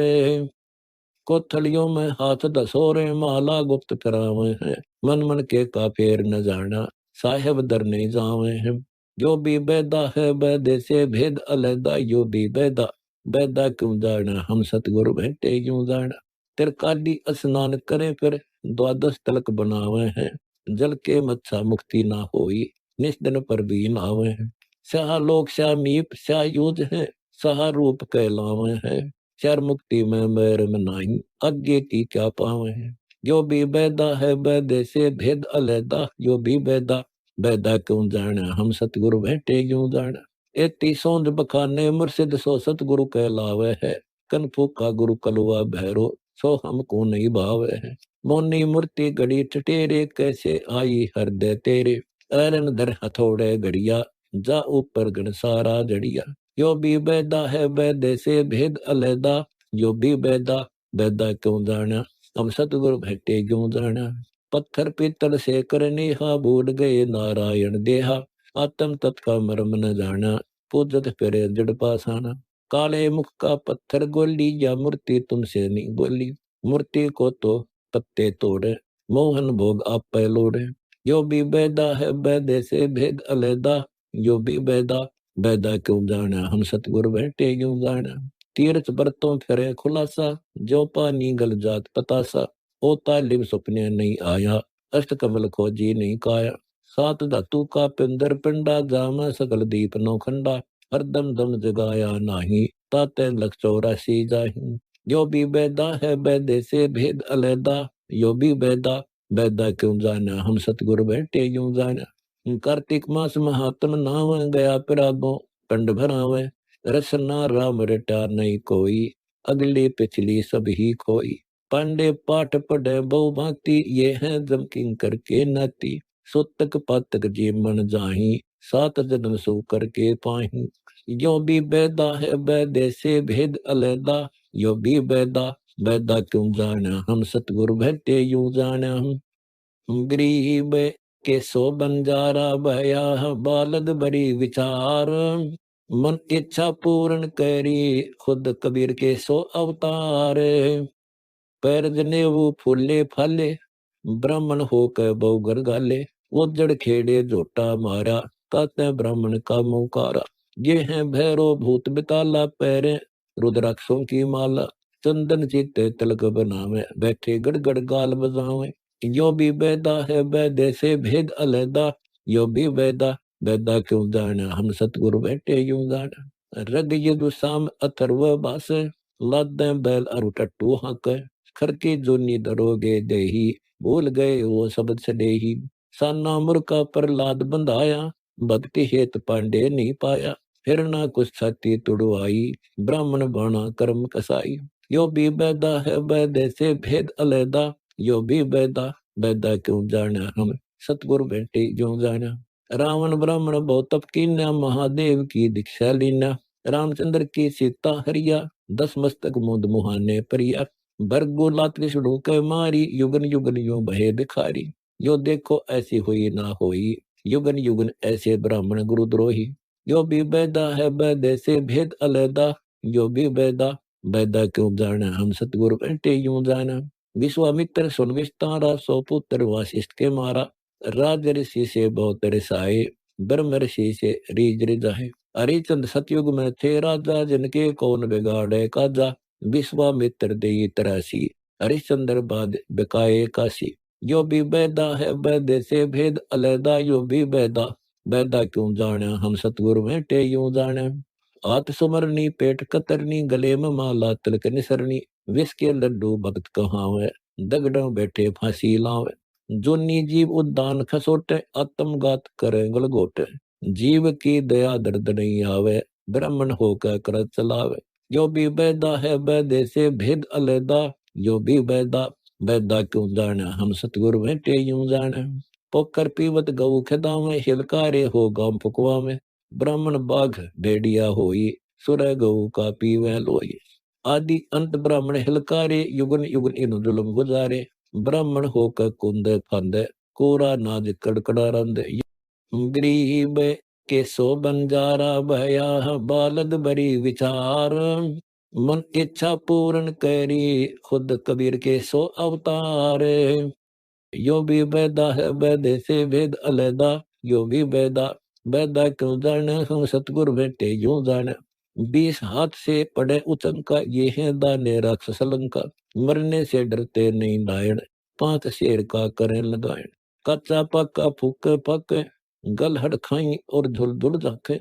कोथलियों में हाथ दसोरे माला गुप्त करावे हैं। मन मन के का फेर न जाना साहेब दर नहीं जावे हैं। जो भी बैदा है बैदे से भेद अलैदा, यो भी बैदा बैदा क्यों जाना हम सतगुरु बैठे यूं जाना। तिरकाली स्नान करे फिर द्वादश तलक बनावे हैं। जल के मच्छा मुक्ति ना होई निस्दिन पर भी नावे हैं। स्याह लोक स्याह मीप स्याह यूज है सहा रूप कहलावे हैं। शर मुक्ति में मेर मनाई आगे की क्या पावे हैं। जो भी बैदा है बैदे से भेद अलैदा, जो भी बैदा बैदा क्यों जाना हम सतगुरु बैठे यूं जाना। एती सौंद बखाने मुर्शिद सो सतगुरु कहलावे है। कनफू का गुरु कलुआ भैरो सो हमको नहीं भावे है। मोनी मूर्ति घड़ी ठटेरे कैसे आई हृदय तेरे। ऐरन धर हथौड़े घड़िया जा ऊपर गण सारा जड़िया। यो भी बैदा है बैदे से भेद अलैदा, यो भी बैदा बैदा क्यों जाना हम सतगुरु बैठे क्यों जाना। पत्थर पीतल से करने हा भूल गए नारायण देहा। आत्म तत्का मर्म न जाना पूजत फिरे जड़ पासाना। काले मुख का पत्थर गोली या मूर्ति तुमसे नहीं बोली। मूर्ति को तो पत्ते तोड़े मोहन भोग आप पहलोड़े। यो भी बैदा है बैदे से भेद अलैदा, यो भी बैदा बैदा क्यों जाना हम सतगुरु बैठे क्यों जाना। तीर्थ बरतों फिरे खुलासा जो पानी गल जात पतासा। ओ तालिब सपने नहीं आया अष्ट कमल खोजी नहीं काया। सात धातु का पिंदर पिंडा जामा सकल दीप नौखंडा। हरदम दम जगाया नाही ताते लख 84 जाही। जो भी बैदा है बैदे से भेद अलैदा, यो भी बैदा बैदा क्यों जाना हम सतगुरु बैठे यूं जाना। कार्तिक मास महात्म नाव गया पिरागो पंड भरावे। रसना राम रटा नहीं कोई अगली पिछली सब ही खोई। पांडे पाठ पढ़े बहु भांति ये है जम किंकर के नाती। सुतक पातक जी मन जाही सात जन्म सो करके पाही। यो भी बैदा है बैदे से भेद अलैदा, यो भी बैदा बैदा क्यों जाना हम सतगुरु बैठे यूं जाना। गरीब के सो बंजारा भया बालद बड़ी विचार। मन इच्छा पूर्ण करी खुद कबीर के सो अवतार। पैर जने वो फूले फाले ब्राह्मण होकर बहुगर गाले। वो जड़ खेड़े झोटा मारा ताते ब्राह्मण का मुकारा। ये है भैरो भूत बिताला पैरे रुद्राक्षों की माला। चंदन चीते तिलक बनावे बैठे गड़गड़ गाल बजावे। यो भी बैदा है बैदे से भेद अलैदा, यो भी बैदा बैदा क्यों जाना हम सतगुरु बैठे यूं जाना। रग यदु साम अथर्व बास लादे बैल अरु टट्टू हक। खरके जोनी दरोगे देही भूल गए वो शब्द सदेही। साना मुर्का प्रहलाद बंधाया भक्ति हेत पांडे नहीं पाया। फिर ना कुछ छाती तुड़वाई ब्राह्मण बाणा कर्म कसाई। यो भी बैदा है बैदे से भेद अलैदा, यो भी बैदा बैदा क्यों जाना हम सतगुरु बैठे क्यों जाना। रावण ब्राह्मण बहुत तप कीन्या महादेव की दीक्षा लीना। रामचंद्र की सीता हरिया 10 मस्तक मुंद मुहाने परिया। भरगु लात विष्णु के मारी युगन युगन यो बहे भिखारी। यो देखो ऐसी हुई ना होई युगन युगन ऐसे ब्राह्मण गुरुद्रोही। यो भी बैदा है बैदे से भेद अलैदा, यो भी बैदा बैदा क्यों जाना हम सतगुरु बैठे यूं जाना। विश्वामित्र सुन विस्तारा सौ पुत्र वासिष्ठ के मारा। राज ऋषि से बहुत रिसाए, ब्रह्म ऋषि से रीझ रिझाए। हरिचंद सतयुग में थे राजा, जिनके कौन बिगाड़े काजा। विश्वामित्र देई तरासी, हरिश्चंद्र बाद बिकाए काशी। यो भी बैदा है बैदे से भेद अलैदा, यो भी बैदा बैदा क्यों जाने, हम सतगुरु भेंटे यूं जाने। आत सुमरनी पेट कतरनी, गले में माला तिलक निसरनी। विष के लड्डू भक्त कहावे, दगड़ों बैठे फांसी लावे। जोनी जीव उद्दान खसोटे, आत्मघात करे गलगोटे। जीव की दया दर्द नहीं आवे, ब्राह्मण होकर कर चलावे। यो भी बैदा है बैदे से भेद अलैदा, यो भी बैदा बैदा क्यों जाने, हम सतगुरु भेंटे यूं जाने। पोकर पीवत गऊ खदावे, हिलकारे हो गांव फुकवा में। ब्राह्मण बाघ भेड़िया होई, सुर गऊ का पीवे लोई। आदि अंत ब्राह्मण हिलकारे, युगन युगन इन जुलम गुजारे। ब्राह्मण होकर कुंदे फांदे, कोरा नाज कड़कड़ा रंदे। गरीब के सो बंजारा भया, बालद बरी विचार। मन इच्छा पूर्ण करी, खुद कबीर के सो अवतार। यो भी बैदा है बैदे से भेद अलैदा, यो भी बैदा बैदा क्यों जाने, हम सतगुरु भेंटे यूं जाने। 20 हाथ से पड़े उचंका, ये है दाने राक्षस लंका। मरने से डरते नहीं नायण, 5 शेर का करें लगाएं। कच्चा पक्का फूक पक, गल हड़ खाई और धुल धुल जाके।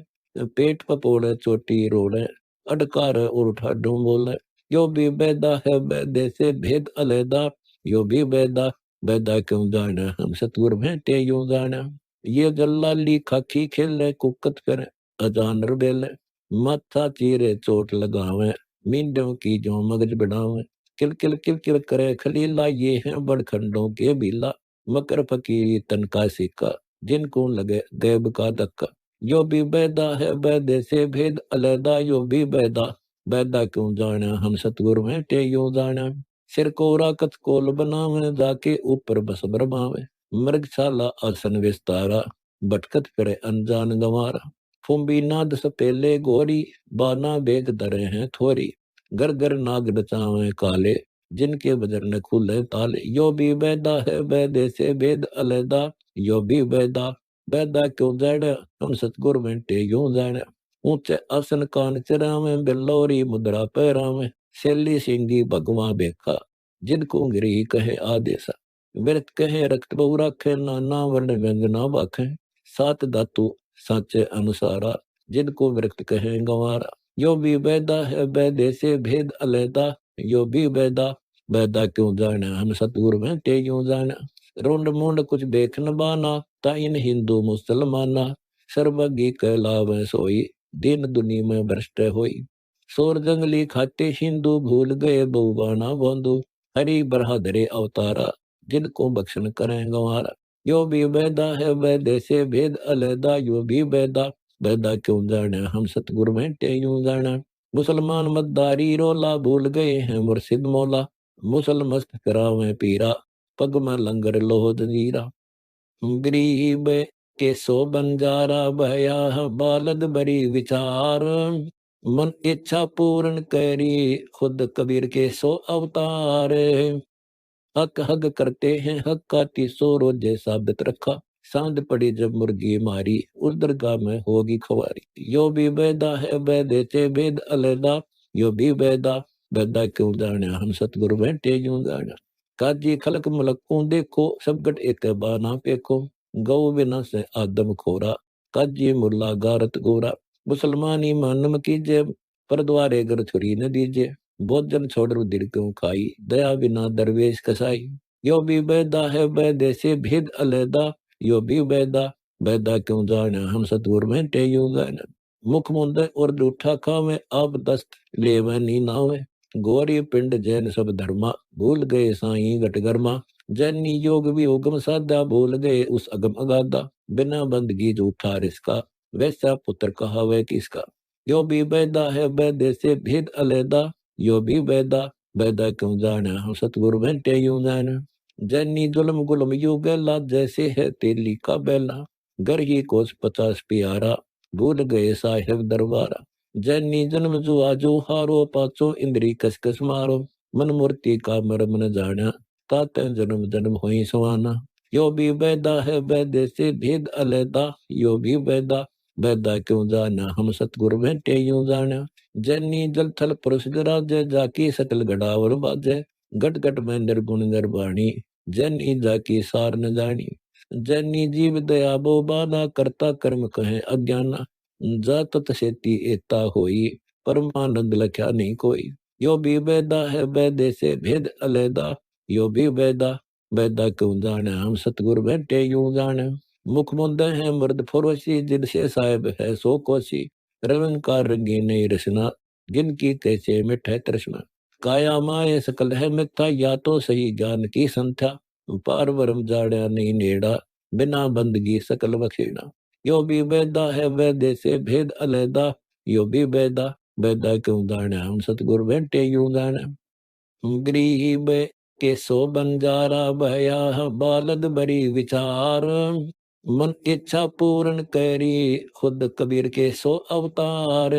पेट पपोड़े चोटी रोड़े, अडकार और उठा डूम बोले। यो भी बैदा है बैदे से भेद अलैदा, यो भी बैदा बैदा क्यों जाने, हम सतगुर भेंटे यूं जाने। ये जल्लाली खाकी खेले, कुकत करे अजानर बेले। माथा चीरे चोट लगावे, मींडों की जो मगज बढ़ावे। किल किल किल किल करे खलीला, ये है बड़खंडों के बीला। मकर फकीरी तन का सिक्का, जिनको लगे गैब का धक्का। यो भी बैदा है बैदे से भेद अलैदा, यो भी बैदा बैदा क्यों जाने, हम सतगुर भेंटे यूं जाने। सिर कोरा कत कोल बनावे, जाके ऊपर बस बरमावे। मृगशाला आसन विस्तारा, भटकत फिरे अनजान गंवारा। फुम्बी नाद सपेले गोरी, बाना बेग दरे हैं थोरी। घर घर नाग नचावे काले, जिनके बजर न खुले ताले। यो भी बैदा है बैदे से भेद अलैदा, यो भी बैदा बैदा क्यों जाने, हम सतगुर भेंटे यूं जाने। ऊंचे आसन कान चरावे, बिल्लोरी मुद्रा पैरावे। शैली सिंगी भगवा बेखा, जिनको गिरी कहे आदेशा। व्रत कहे रक्त बहु राखे, नाना वर्ण व्यंजना बाखे। 7 धातु साचे अनुसारा, जिनको व्रत कहे गंवारा। यो भी बैदा है बैदे से भेद अलैदा, यो भी बैदा बैदा क्यों जाने, हम सतगुरु भेंटे यूं जाने। रोंड मोंड कुछ देख न बाना, ताइन हिंदू मुसलमाना। सर्वज्ञ कहलावे सोई, दिन दुनी में भ्रष्ट होई। सोर जंगली खाते हिंदू, भूल गए बहुबाना बंधु। हरि बरहादरे अवतारा, जिनको बख्शन करें गंवारा। यो भी बैदा है बैदे से भेद अलैदा, यो भी बैदा बैदा क्यों जाने, हम सतगुरु भेंटे यूं जाने। मुसलमान मद्दारी रोला, भूल गए हैं मुर्शिद मौला। मुसल मस्त करावे पीरा, पग में लंगर लोह जंजीरा। गरीब के सो बंजारा भया, बालद बरी विचार। मन इच्छा पूर्ण करी, खुद कबीर के सो अवतार। हक हक करते हैं हक का, 300 रोजे साबित रखा। सांद पड़ी जब मुर्गी मारी, उस दरगाह में होगी खवारी। यो भी बैदा है बैदे से भेद अलैदा, यो भी बैदा बैदा क्यों जाने, हम सतगुरु भेंटे यूं जाने। काजी खलक मलक को देखो, सब गट एक बाना पेको। गौ बिना से आदम खोरा, काजी मुल्ला गारत गोरा। मुसलमानी मानम कीजिए, पर द्वारे घर छुरी न दीजिए। भोजन छोड़ दिल क्यों खाई, दया बिना दरवेश कसाई। यो भी बैदा है बैदे से भेद अलैदा, यो भी बैदा बैदा क्यों जाने, हम सतगुरु भेंटे यूं जाने। मुख मुंदे और जूठा खावे, आप दस्त लेवे नी नावे। गौरी पिंड जैन सब धर्मा, भूल गए साईं गट गरमा। जैनी योग वियोगम साधा, भूल गए उस अगम अगाधा। बिना बंदगी जूठा रिसका, वैसा पुत्र कहावे किसका। यो भी बैदा है बैदे से भेद अलैदा, यो भी बैदा बैदा क्यों जाने, हम सतगुरु भेंटे यूं जाने। जैनी जुल्म गुलम यू गैला, जैसे है तेली का बैला। घर ही कोस 50 प्यारा, भूल गए साहेब दरबारा। जैनी जन्म जुआ जो हारो, पाचो इंद्री कसकस मारो। मन मूर्ति का मरम न जाना, ताते जन्म जन्म होई सुहाना। यो भी वेदा है वेद से भेद अलैदा, यो भी वेदा वेदा क्यों जाना, हम सतगुर भेंटे यूं जाना। जैनी जल थल पुरुष गराजे, जाकी सकल गड़ावर बाजे। गट गट में निर्गुण निर्वाणी, जैनी जाकी सार न जानी। जैनी जीव दया बो बाना, करता कर्म कहे अज्ञाना। जा तत सेती एता होई, परमानंद लख्या नहीं कोई। यो भी वेदा है वेदे से भेद अलैदा, यो भी वेदा वेदा क्यों जाने, हम सतगुर बैठे यूं जाने। मुख मुंदे हैं मर्द फरोशी, जिनसे साहिब है सो कोसी। रंकार रंगी नहीं रसना, जिनकी कैसे मिठे तृष्णा। काया माए सकल है मिथ्या, या तो सही ज्ञान की संख्या। पार वरम जाड़ा नहीं नेड़ा, बिना बंदगी सकल बखेड़ा। यो भी वेदा है वेदे से भेद अलैदा, यो भी वेदा वेदा क्यों जाने, हम सतगुर बैठे यूं जाने। गरीब के सो बंजारा भया, बालद बरी विचार। मन इच्छा पूर्ण करी, खुद कबीर के सो अवतार।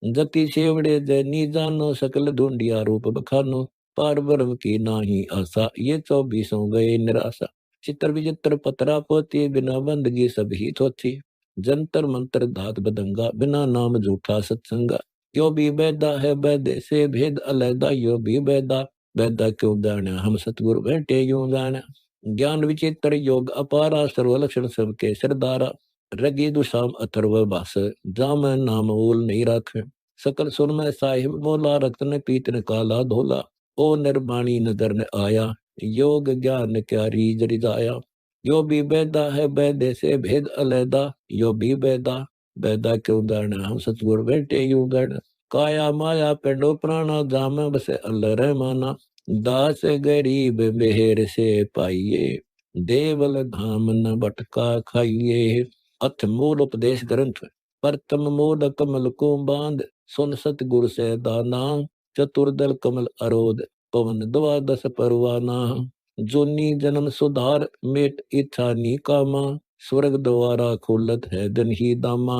जति सेवड़े जनी जानो, सकल ढूंढिया रूप बखानो। पार ब्रह्म की नाही आशा, ये 24 गए निराशा। चित्र विचित्र पतरा पोती, बिना बंदगी सब ही थोथी। जंतर मंत्र धात बदंगा, बिना नाम झूठा सत्संगा। यो भी वेदा है वेदे से भेद अलैदा, यो भी वेदा वेदा क्यों जाना, हम सतगुरु बैठे यूं जाना। ज्ञान विचित्र योग अपारा, सर्वलक्षण सबके सरदारा। रगी दुशाम अथर्व भाष, जाम नाम ओल नहीं राख। सकल सुर में साहिब मोला, रत्न पीतन काला धोला। ओ निर्वाणी नदर न आया, योग ज्ञान क्या रीज रिजाया। यो भी वेदा है वेदे से भेद अलैदा, यो भी वेदा वेदा क्यों जाना, हम सतगुर बैठे यूं गण। काया माया पेंडो प्राणा, जाम बसे अल्लाह रहमाना। दास गरीब मेहर से पाइये, देवल धाम न बटका खाइए। अथ मूल उपदेश ग्रंथ, प्रथम मूल कमल को बांध। सुन सतगुर से दाना, चतुर्दल कमल अरोध। पवन द्वादश परवाना, जोनी जन्म सुधार, मेट इच्छा नी कामा। स्वर्ग द्वारा खुलत है दिन ही दामा।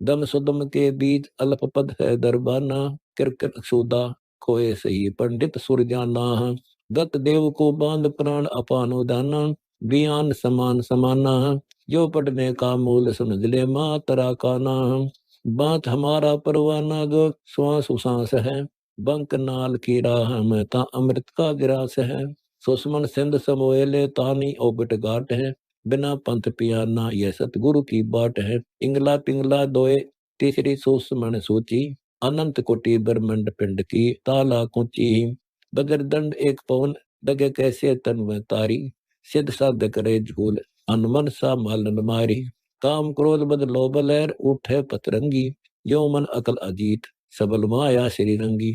दम सुदम के बीच अल्प पद है दरबाना। किरकिर सुदा खोए सही पंडित सुरजाना। दत्त देव को बांध प्राण अपानो दाना। बियान समान समाना, जो पढ़ने का मूल समझ ले मातरा का नाम। बात हमारा परवाना, जो श्वास उसास है। बंक नाल की राह में ता अमृत का गिरास है। सुषमन सिंध समोएले, तानी ओबट घाट है। बिना पंथ पिया ना, यह सतगुरु की बाट है। इंगला पिंगला दोए, तीसरी सुषमन सूची। अनंत कोटि ब्रह्मंड पिंड की, ताला कुची। बगर दंड एक पवन, दगे कैसे तन में तारी। सिद्ध साध करे झूल, अनमन सा मालन मारी। काम क्रोध बद लोभ लहर, उठे पतरंगी। यो मन अकल अजीत, सबल माया श्री रंगी।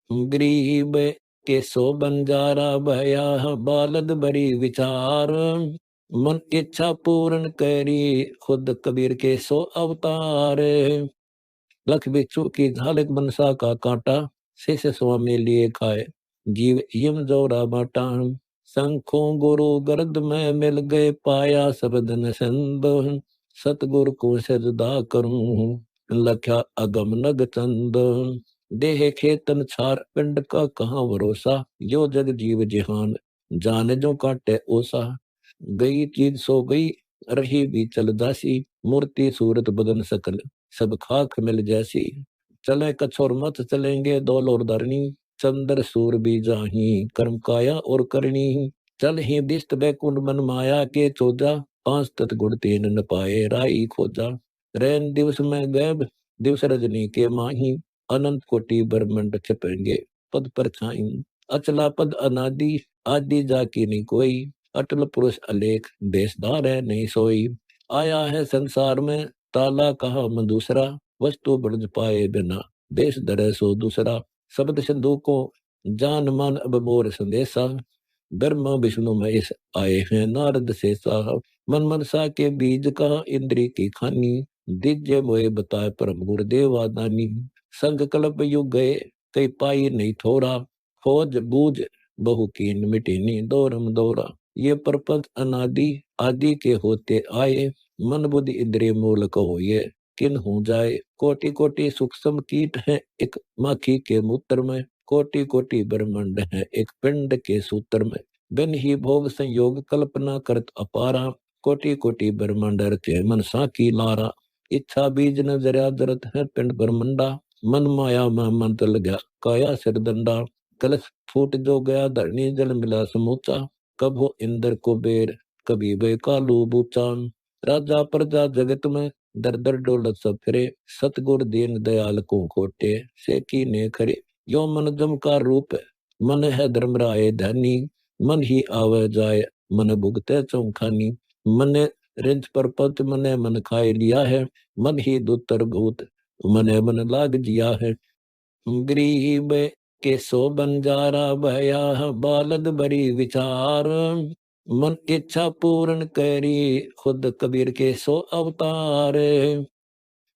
गरीब के सो बंजारा भया, बालद बड़ी विचार। मन इच्छा पूर्ण करी, खुद कबीर के सो अवतार। लख भिक्षु की झालक मनसा का कांटा, शेष स्वामी लिए खाए। जीव यम जोरा बाटा। शंखों गुरु गर्द में मिल गए, पाया सबदन संद। सतगुरु को सजदा करूं, लख्या अगम नग चंद। देह खेतन छार, पिंड का कहाँ भरोसा। यो जग जीव जिहान, जान जो काटे ओसा। गई चीज सो गई, रही भी चल दासी। मूर्ति सूरत बदन सकल, सब खाक मिल जैसी। चले कछोर मत चलेंगे दौल और धरनी। चंद्र सूर भी जाही, कर्म काया और करनी। चल ही दिस्त बैकुंठ मन माया के चोजा। पांच तत गुण तीन न पाए, राई खोजा। रैन दिवस में गैब, दिवस रजनी के माही। अनंत कोटि ब्रह्मंड छिपेंगे, पद पर छाई। अचला पद अनादि, आदि जाकी नहीं कोई। अटल पुरुष अलेख, बेसदार है नहीं सोई। आया है संसार में, ताला कहा मन दूसरा। वस्तु बढ़ पाए बिना, देश धरे सो दूसरा। शब्द सिंधु को जान मान अब मोर संदेशा। ब्रह्मा विष्णु महेश आए हैं नारद शेषा। मन मनसा के बीज का इंद्री की खानी। दिव्य मोए बताए परम गुरुदेव आदानी। संग कल्प युग गए, कई पाई नहीं थोड़ा। खोज बूझ बहु कीन मिटेनी, दौरम दौरा। ये प्रपंच अनादि आदि के होते आए। मन बुद्धि इंद्रिय मूल कहो ये, किन हो जाए। कोटि कोटि सूक्ष्म कीट है एक माखी के मूत्र में। कोटि कोटि ब्रह्मांड है एक पिंड के सूत्र में। बिन ही भोग संयोग कल्पना करत अपारा, कोटि कोटि ब्रह्मांड रचे मन साकी लारा। इच्छा बीज न जरा जरत है पिंड ब्रह्मंडा, मन माया में मन तल गया काया सिर दंडा। कलश फूट जो गया धरणी जल मिला समूचा, कब हो इंद्र कुबेर कभी वे कालू बूचा। राजा प्रजा जगत में दर दर डोलत सब फिरे, सतगुर दीन दयाल को खोटे से कीने खरे। यो मन जम का रूप मन है धर्म राय धनी, मन ही आवे जाए मन भुगते चौखानी। मन रिंच पर पत मने मन खाए लिया है, मन ही दुतर भूत मने मन लाग जिया है। गरीब के सो बंजारा भया बालद बड़ी विचार, मन इच्छा पूर्ण करी खुद कबीर के सो अवतार।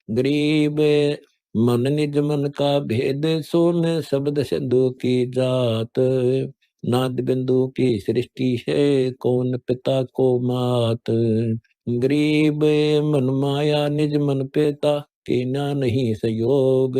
गरीब मन निज मन का भेद सुन शब्द सिंधु की जात, नाद बिंदु की सृष्टि है कौन पिता को मात। गरीब मन माया निज मन पिता की ना नहीं संयोग,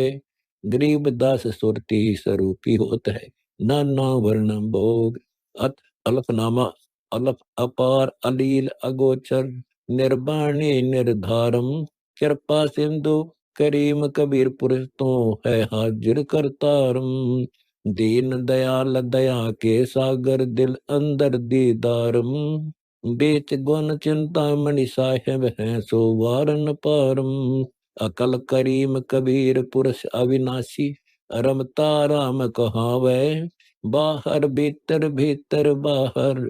गरीब दास सुरती स्वरूपी होत है नाना वर्ण भोग। अत अलफनामा अलफ अपार अलील अगोचर, निर्वाणी निर्धारम कृपा सिंधु करीम कबीर पुरुष तो है हाजिर करतारम। दीन दयाल दया के सागर दिल अंदर दीदारम, बेच गुण चिंता मणि साहेब है सो वारन पारम। अकल करीम कबीर पुरुष अविनाशी, रमता राम कहावे बाहर भीतर भीतर बाहर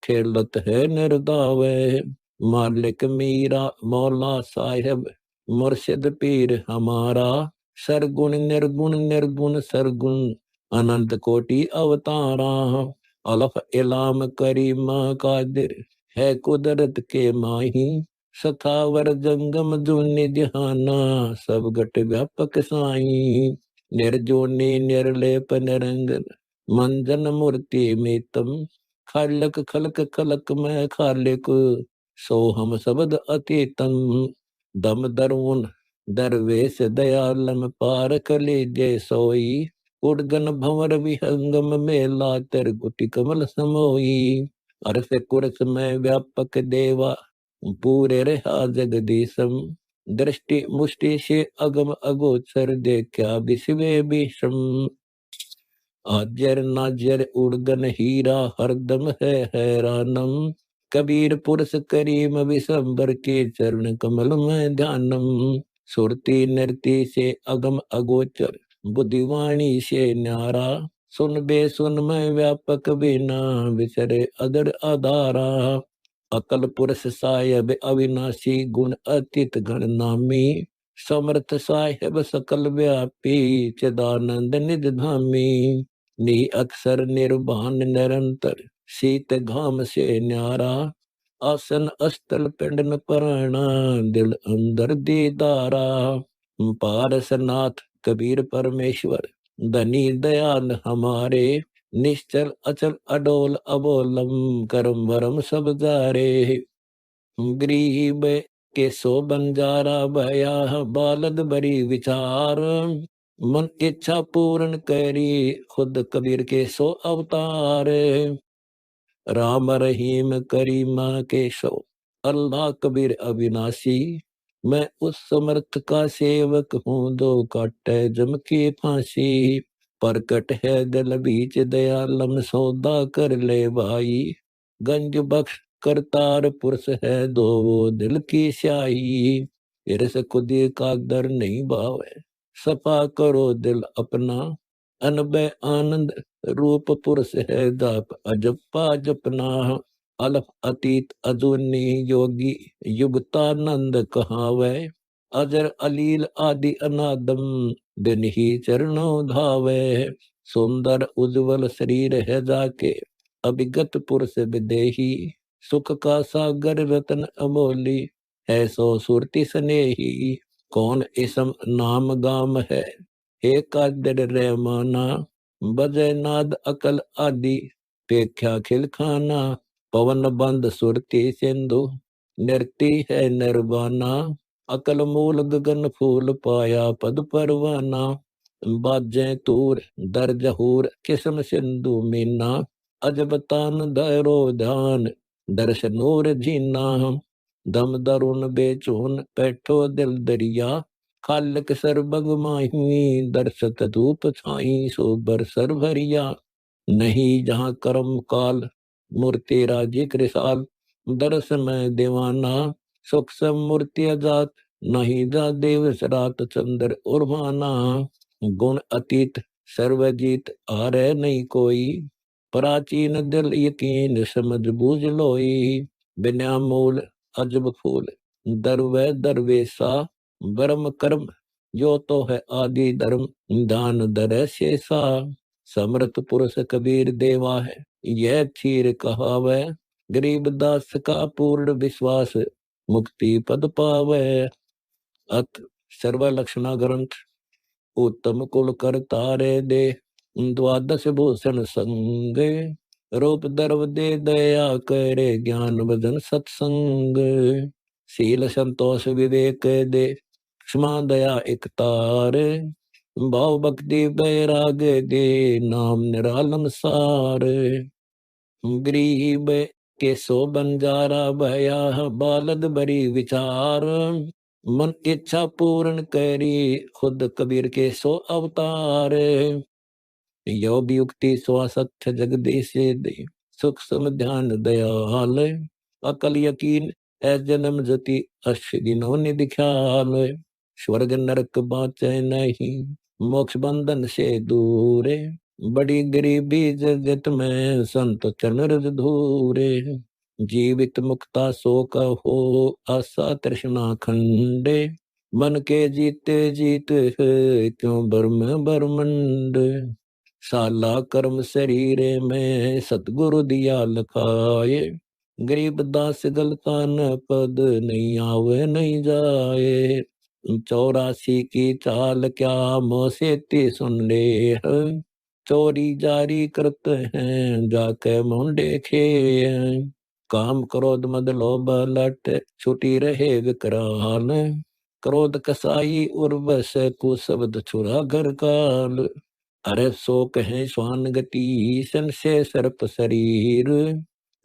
खेलत है निर्दावे। मालिक मीरा मौला साहेब मुर्शिद पीर हमारा, सरगुण निर्गुण निर्गुण सरगुण अनंत कोटि अवतारा। अलफ इलाम करीमा कादिर है कुदरत के माही, सखावर जंगम जो निधाना सब घट व्यापक साई। निर्जोनी निर्लेप निरंजन मंजन मूर्ति मीतम, खालक खलक खलक में खालिक सो हम शब्द अतीतम। दम दरुन दरवेश दयालम पार कले जय सोई, उड़गन भंवर विहंगम मेला तर गुटि कमल समोई। अरस कुरस में व्यापक देवा पूरे रहा जगदीशम, दृष्टि मुष्टि से अगम अगोचर देखा विश्वे विषम। आजर नाजर उड़गन हीरा हरदम है हैरानम, कबीर पुरुष करीम विशंबर के चरण कमल में ध्यानम। सुरती नृति से अगम अगोचर बुद्धिवाणी से न्यारा, सुन बे सुन में व्यापक बिना विचरे अदर आधारा। अकल पुरुष साहेब अविनाशी गुण अतीत गण नामी, समर्थ साहेब सकल व्यापी चिदानंद निज धामी। नी अक्षर निर्वाण निरंतर शीत घाम से न्यारा, आसन अस्तल पिंड न पराणा दिल अंदर दीदारा। पारसनाथ कबीर परमेश्वर धनी दयाल हमारे, निश्चल अचल अडोल अबोलम करम वरम सब जारे। गरीब के सो बंजारा भया बालद बड़ी विचार, मन इच्छा पूर्ण करी खुद कबीर के सो अवतार। राम रहीम करीमा केशव अल्लाह कबीर अविनाशी, मैं उस समर्थ का सेवक हूँ दो काटे जम की फांसी। परकट है दिल बीच दयालम सौदा कर ले भाई, गंज बख्श करतार पुरुष है दो वो दिल की स्याही। इरस खुदी का दर नहीं भावे सफा करो दिल अपना, अनबे आनंद रूप पुरुष है जाप अजपा जपना। अलफ अतीत अजूनी योगी युगतानंद कहावे, अजर अलील आदि अनादम दिन ही चरणों धावे। सुंदर उज्जवल शरीर है जाके अभिगत पुरुष विदेही, सुख का सागर रतन अमोली है सो सुरति स्नेही। कौन इसम नाम गाम है हे कादर रहमाना, बजय नाद अकल आदि पेख्या खिलखाना। पवन बंद सुरती सिंधु नृति है निर्वाणा, अकल मूल गगन फूल पाया पद परवाना। बाजें तूर दर जहूर किस्म सिंधु मीना, अजब तान धरो ध्यान, दर्श नूर जीना। दम दरुन बेचून बैठो दिल दरिया, खालक सरबग माही दर्शत धूप छाई सो बरसर भरिया। नहीं जहाँ करम काल मूर्ति राजी कृसाल, दरस में दीवाना सुख सब मूर्ति अजात। नहीं जा देव रात चंद्र उर्माना, गुण अतीत सर्वजीत आरे नहीं कोई, प्राचीन दिल यकीन समझ बूझ लोई। बिना मूल अजब फूल दरवे दरवेसा, ब्रह्म कर्म जो तो है आदि धर्म, दान दर शेषा। समर्थ पुरुष कबीर देवा है, यह चीर कहावे। गरीब दास का पूर्ण विश्वास, मुक्ति पद पावे। अत सर्वलक्षणा ग्रंथ उत्तम कुल कर तारे दे, द्वादश भूषण संग। रूप दर्व दे दया करे, ज्ञान वदन सत्संग। शील संतोष विवेक दे, क्षमा दया एक तार। भाव भक्ति बैराग दे, नाम निरालम सार। गरीब के सो बंजारा भया, बालद बरी विचार। मन इच्छा पूर्ण करी, खुद कबीर के सो अवतार। यो भी युक्ति सो सत्य जगदीश दे, सुख सम ध्यान दयाल। अकल यकीन है जन्म जति, अश दिनों निधि ख्याल। स्वर्ग नरक बाँचे नहीं, मोक्ष बंधन से दूर। बड़ी गरीबी जगत में, संत चरण रज धूरे। जीवित मुक्ता सो कहो, आशा तृष्णा खंडे। मन के जीते जीत है, क्यों ब्रह्म ब्रह्मंड। साला कर्म शरीरे में, सतगुरु दिया लखाए। गरीब दास गलता न पद, नहीं आवे नहीं जाए। 84 की चाल क्या मोसेती सुन ले, चोरी जारी करते हैं जाके मुंडे खे। काम क्रोध मद लोभ लट, छुटी रहे विकराल। क्रोध कसाई उर्वश, कुशब्द छुरा घर काल। अरे सो कहें स्वान गति, संशय सर्प शरीर।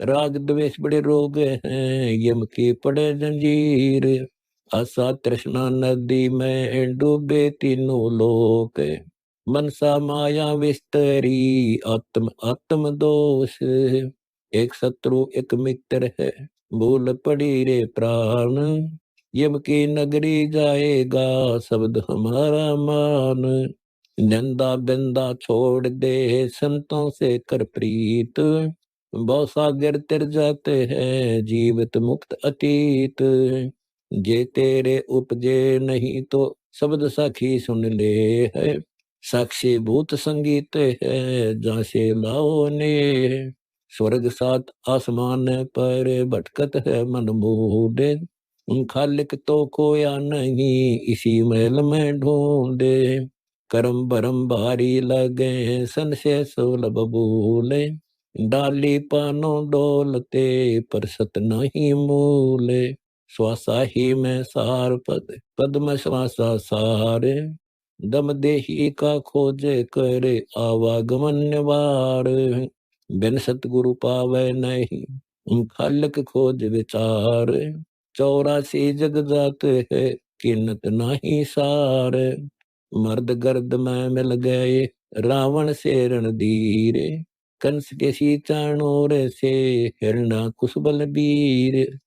राग द्वेष बड़े रोग हैं, यम की पड़े जंजीर। आशा तृष्णा नदी में डूबे तीनों लोक। मनसा माया विस्तरी, आत्म आत्म दोष। एक शत्रु एक मित्र है, भूल पड़ी रे प्राण। यम की नगरी जाएगा, शब्द हमारा मान। निंदा बिंदा छोड़ दे, संतों से कर प्रीत। बहुत सागर तर जाते हैं, जीवित मुक्त अतीत। जे तेरे उपजे नहीं तो, शब्द साखी सुन ले है। साक्षी भूत संगीत है, जहाँ से लाओ ने। स्वर्ग सात आसमान पर, भटकत है मन मूडे। खालिक तो खोया नहीं, इसी महल में ढूंढे। करम भरम भारी लगे, संशय सुलभ भूले। डाली पानो डोलते, पर सत नहीं मूले। श्वासा ही में सार पद, पद्म श्वासा सारे। दम देही का खोजे करे, आवागमन निवार। बिन सतगुरु पावे नहीं, खालक खोज विचार। 84 जग जाते है, किन्नत नहीं सार। मर्द गर्द में मिल गए, रावण से रणधीर। कंस के सीचाणोर से, हिरणा कुशबल वीर।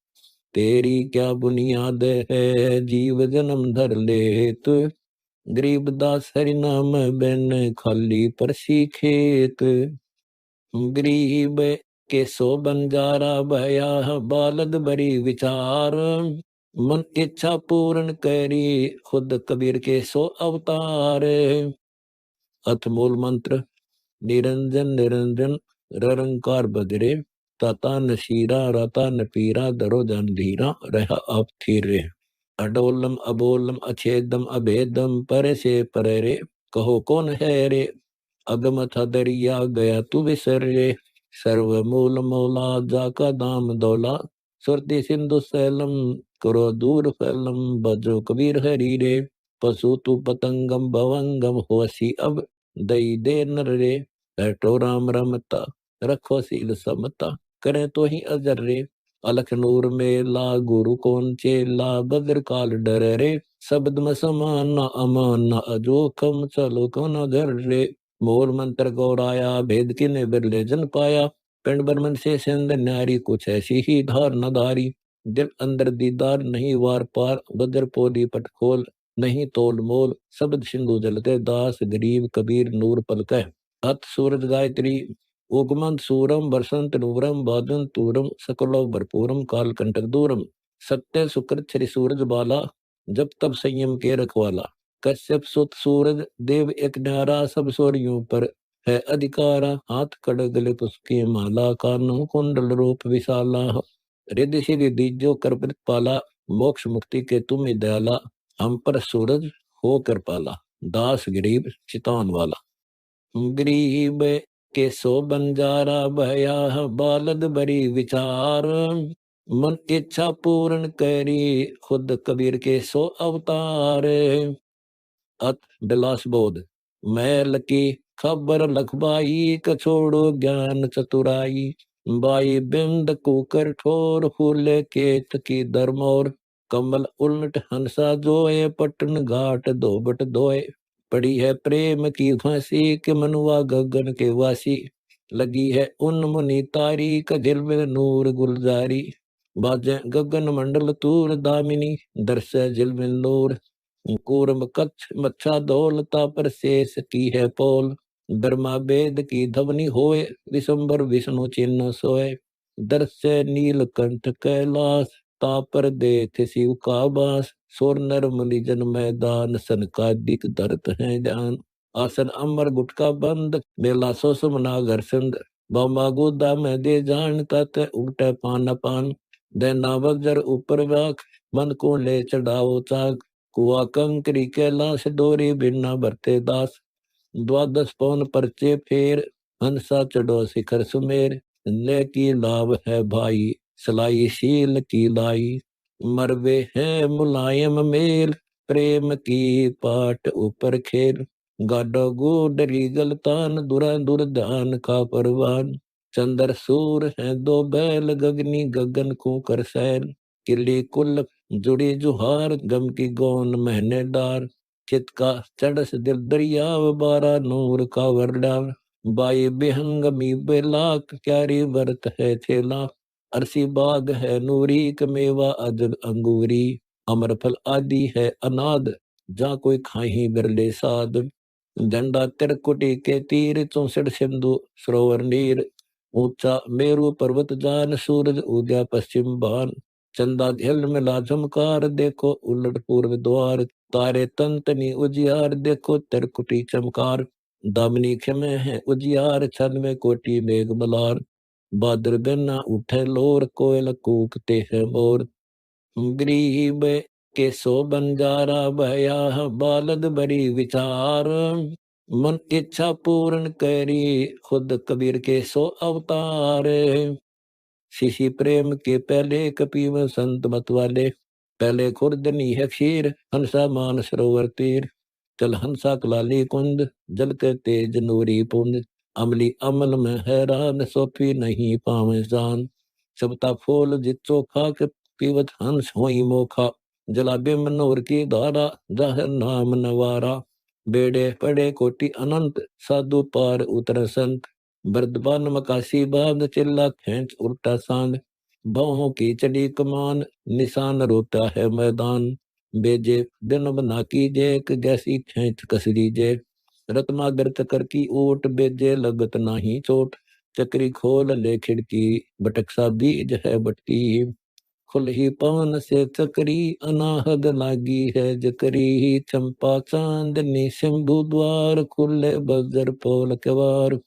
तेरी क्या बुनियाद है, जीव जन्म धर लेत। गरीब दास हरि नाम बिन, खाली परसी खेत। गरीब के सो बंजारा भया, बालद बरी विचार। मन इच्छा पूर्ण करी, खुद कबीर के सो अवतार। अथ मूल मंत्र, निरंजन निरंजन ररंकार बदरे। ताता नशीरा रता नपीरा, दरो जन धीरा रहा आप थीरे। अडोलम अबोलम अछेदम अभेदम, परे से परे रे। कहो कौन है रे, अगम था दरिया गया तू बिसर रे। सर्व मूल मौला जाका दाम दौला, सुरति सिंधु सैलम करो दूर फैलम। बजो कबीर हरी रे, पशु तू पतंगम भवंगम होसी अब दई दे नर रे। बैठो राम रमता रखो सील समता, करें तो ही अजर रे। अलख नूर मेला गुरु कौन चेला, बद्र काल डर रे। शब्द में समान न अमान न अजोखम, चलो को न घर रे। मोर मंत्र गौराया भेद किने बिरले जन पाया, पिंड बर्मन से सिंध न्यारी कुछ ऐसी ही धार न धारी। दिल अंदर दीदार नहीं वार पार, बदर पोली पट खोल नहीं तोल मोल। शब्द सिंधु जलते दास, गरीब कबीर नूर पलकै। अत सूरज गायत्री उगमंत सूरम, बरसंत नूरम, बादन तूरम, सकलो भरपूरम, काल कंटक दूरम। सत्य सुकृत श्री सूरज बाला, जब तब संयम के रखवाला। कश्यप सुत सूरज देव एक न्यारा, सब सूर्यों पर है अधिकारा। हाथ कड़क गले पुष्पी माला, कानों कुंडल रूप विशाला। रिद्धि सिद्धि दीजो कर पाला, मोक्ष मुक्ति के तुम ही दयाला। हम पर सूरज हो कर पाला, दास गरीब चितान वाला। गरीब के सो बंजारा भया, बालद बड़ी विचार। मन इच्छा पूर्ण करी, खुद कबीर के सो अवतार। अत बिलास बोध मैल की खबर लखबाई, कछोड़ो ज्ञान चतुराई। बाई बिंद कुकर ठोर, फूले केत की दरमोर। कमल उलट हंसा जोए, पटन घाट धोबट धोए। पड़ी है प्रेम की फांसी, के मनुआ गगन के वासी। लगी है उन मुनि तारी, कदिल में नूर गुलजारी। बाजे गगन मंडल तूर दामिनी, दर्श जिल में नूर। कूर्म कच्छ मच्छा दौलता, पर शेष की है पोल। ब्रह्मा वेद की धवनी होए, विशंबर विष्णु चिन्ह सोए। दर्श नीलकंठ कैलाश, तापर देथ शिव का बास। सोर नर मुनि जन मैदान, सनकादिक धरत है जान। आसन अमर गुटका बंद, मेला सो सुमनागर संद। बामा गोदा में दे जान, तत उल्टे पान पान। दैना वज्र ऊपर वाक, मन को ले चढ़ाओ चाक। कुआ कंकरी कैलाश, डोरी बिना भरते दास। द्वादश पौन परचे फेर, हंसा चढ़ो शिखर सुमेर। ने की लाभ है भाई, सलाई शील की लाई। मरवे है मुलायम मेल, प्रेम की पाट ऊपर खेल। गाडो गोडरी गलतान, दुरा दुर ध्यान का परवान। चंद्र सूर है दो बैल, गगनी गगन को कर सैल। किली कुल जुड़ी जुहार, गम की गोन महने डार। चित का चढ़स दिल दरिया, बारा नूर का वरडार। बाई बेहंग मी बेलाक, क्यारी वर्त है थेला। अरसी बाग है नूरी, कमेवा अजब अंगूरी। अमर फल आदि है अनाद, जा कोई खाही बिरले साध। झंडा तिरकुटी के तीर, 64 सिंधु सरोवर नीर। ऊंचा मेरु पर्वत जान, सूरज उदया पश्चिम बान। चंदा झेल मिला झमकार, देखो उलट पूर्व द्वार। तारे तंतनी उजियार, देखो तिरकुटी चमकार। दामिनी खेमे है उजियार, छन में कोटि मेघ बलार। बादर बिना उठे लोर, कोयल कूकते हैं मोर। गरीब के सो बंजारा भया, बालद बड़ी विचार। मन इच्छा पूर्ण करी, खुद कबीर के सो अवतार। शिशि प्रेम के पहले कपीव संत मत वाले। पहले खुर्दनी है क्षीर, हंसा मान सरोवर तीर। चल हंसा कलाली कुंद, जल के तेज नूरी पुंद। अमली अमल में हैरान, सोफी नहीं पावे जान। सबता फूल जित चोखा, के पीवत हंस होई मोखा। जला बिम नूर की धारा, जाहर नाम नवारा। बेड़े पड़े कोटि अनंत, साधु पार उतर संत। बर्दबान मकासी बांध, चिल्ला खींच उल्टा सांध। बाहों की चढ़ी कमान, निशान रोता है मैदान। बेजे दिन बना कीजे, जैसी खींच कसरी जे। रत्नागर चकर की ओट, बेजे लगत नाही चोट। चक्री खोल ले खिड़की, बटक सा बीज है बटकी। खुल ही पान से चकरी, अनाहद लागी है जकरी। चंपा चांदनी शंभु द्वार, खुले बजर पोल कवार।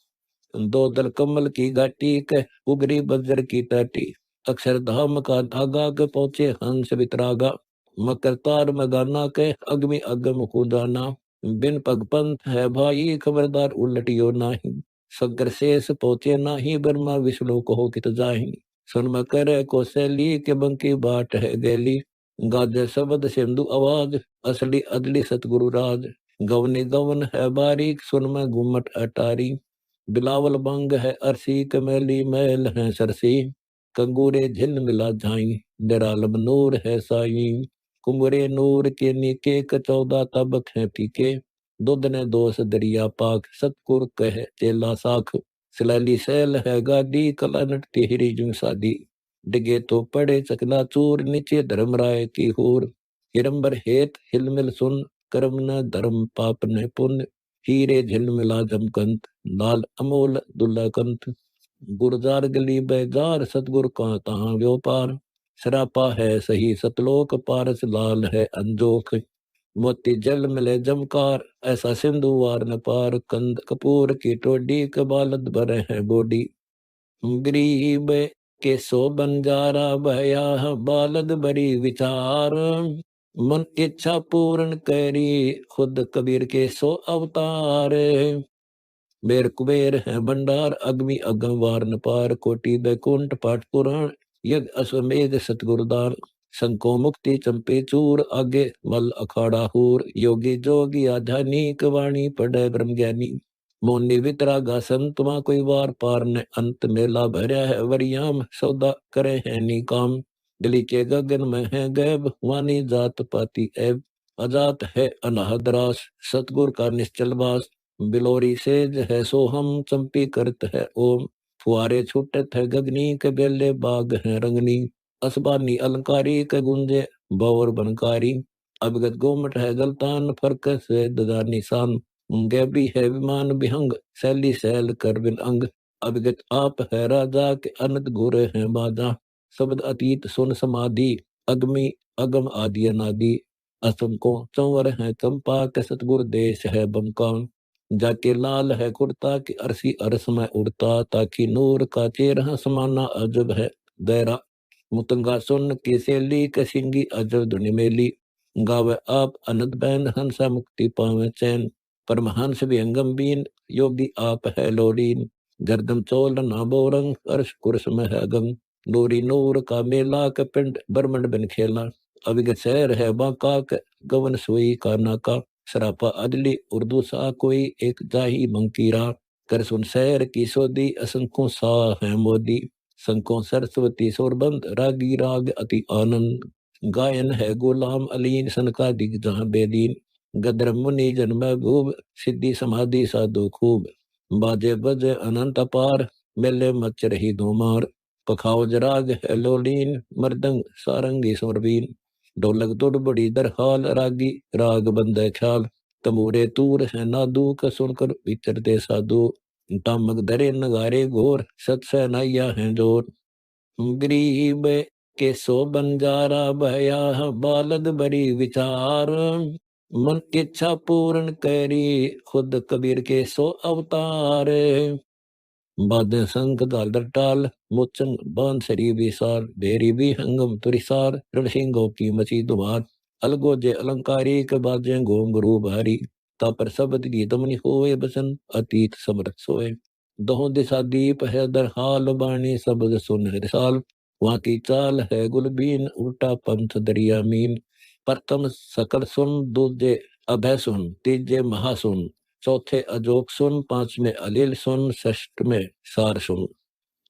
दो दल कमल की घाटी, कह उगरी बजर की टाटी। अक्षरधाम का धागा, के पहुंचे हंस वितरागा। मकर तार मगाना, के अग्नि अगम खुदाना। बिन पग पंथ है भाई, खबरदार उलटियो नाही। सगर शेष पहुंचे नाही, ब्रह्मा विष्णु को कित जाही। सुन म करे कौशली, के बंकी बाट है गैली। गाजे शब्द सिंधु आवाज, असली अदली सतगुरु राज। गवनी गवन है बारीक, सुन में घुमट अटारी। बिलावल बंग है अरसी कमेली मैल है सरसी, कंगूरे झिल मिला झाई, निरालम नूर है साई। कुमरे नूर के नीके कचौदा तबक है पीके, दुध ने दोष दरिया पाक, सतकुर कह चेला साख। सलैली सैल है गादी, कलानट तिहरी जू सादी, डिगे तो पड़े चकला चूर, नीचे धर्मराय की हूर। हिरंबर हेत हिलमिल सुन, कर्म न धर्म पाप न पुण्य, हीरे झिलमिला जमकंत, लाल अमोल दुल्लकंत। गुरजार गली बेजार, सतगुर का तहाँ व्योपार, सरापा है सही सतलोक, पारस लाल है अंजोख। मोती जल मिले जमकार, ऐसा सिंधु वार न पार, कंद कपूर की टोडी, कबालत भरे है बोडी। गरीब के सो बंजारा बया, बालद बड़ी विचार, मन इच्छा पूर्ण करी, खुद कबीर के सो अवतार। बेर कुबेर है भंडार, अग्नि अगम वार न पार, कोटि बैकुंठ पाठ पुराण, यज्ञ अश्वमेध सतगुरुदान। संको मुक्ति चंपे चूर, आगे मल अखाड़ा हूर, योगी जोगी आध्यानिक, वाणी पढ़े ब्रह्म ज्ञानी। मोनि वितरागा संतमा, कोई वार पार न अंत, मेला भरया है वरियाम, सौदा करे है नी काम। दिली के गगन में है गैब, वानी जात पाती ऐब, अजात है अनाहद रास, सतगुर का निश्चल वास। बिलोरी सेज है सोहम, चंपी करत है ओम, फुआरे छूटत है गगनी, के बेले बाग है रंगनी। असबानी अलंकारी, के गुंजे बौर बनकारी, अभिगत गोमट है गलतान, फर्क से ददा निशान। गैबी है विमान विहंग, सैली सैल कर बिन अंग, अभिगत आप है राजा, के अनंत गुर है बाजा। शब्द अतीत सुन समाधि, अगमी अगम आदि अनादि, असम को चंवर है चंपा, के सतगुर देश है बमका। जाके लाल है कुर्ता, की अरसी अरस में उड़ता, ताकि नूर का चेहरा समाना अजब है दैरा। मुतंगा सुन की सेली, के सिंगी अजब धुनि मेली, गावे आप अनंत बैन, हंसा मुक्ति पावे चैन। परमहंस विहंगम बीन, योगी आप है लोरीन, गर्दम चोल ना बोरंग, अर्श कुर्स में है गंग। नूरी नूर का मेला, के पिंड ब्रह्मंड बिन खेला, अविगत शहर है बांका, के गवन सुई का नाका। सरापा अदली उर्दू सा, कोई एक जाही मंकीरा, कर सुन शहर की सोदी, असंख्यों सा है मोदी। संकों सरस्वती सोरबंद, रागी राग अति आनंद, गायन है गुलाम अलीन, सनका दिग जहाँ बेदीन। गदर मुनि जन्म भूब, सिद्धि समाधि साधु खूब, बाजे बजे अनंत अपार, मेले मच रही धुमार। पखाओ जराग है लोलीन, मृदंग सारंगी सुरबीन, ढोलक दुड़ बड़ी दरहाल, रागी राग बंदे ख्याल। तमूरे तूर है नादू, का सुनकर विचरते साधु, टामक धरे नगारे घोर, सत सहनाइया है जोर। गरीब के सो बंजारा बया, बालद बड़ी विचार, मन इच्छा पूर्ण करी, खुद कबीर के सो अवतार। बादे संख दालदर टाल, मुचन बांसरी विसार, बेरी भी हंगम तुरिसार, रणसिंगों की मची दुमार। अलगो जे अलंकारी, के बाजे घोंघरू भारी, तापर शब्द गीतमनि होए, बसन अतीत समरत सोए। दहो दिशा दीप है दरहाल, बाणी शब्द सुन रिसाल, वहाँ की चाल है गुलबीन, उल्टा पंथ दरिया मीन। प्रथम सकल सुन, दूजे अभय सुन, तीजे महासुन, चौथे अजोक सुन, पांचवें अलील सुन, षष्ठ में सार सुन,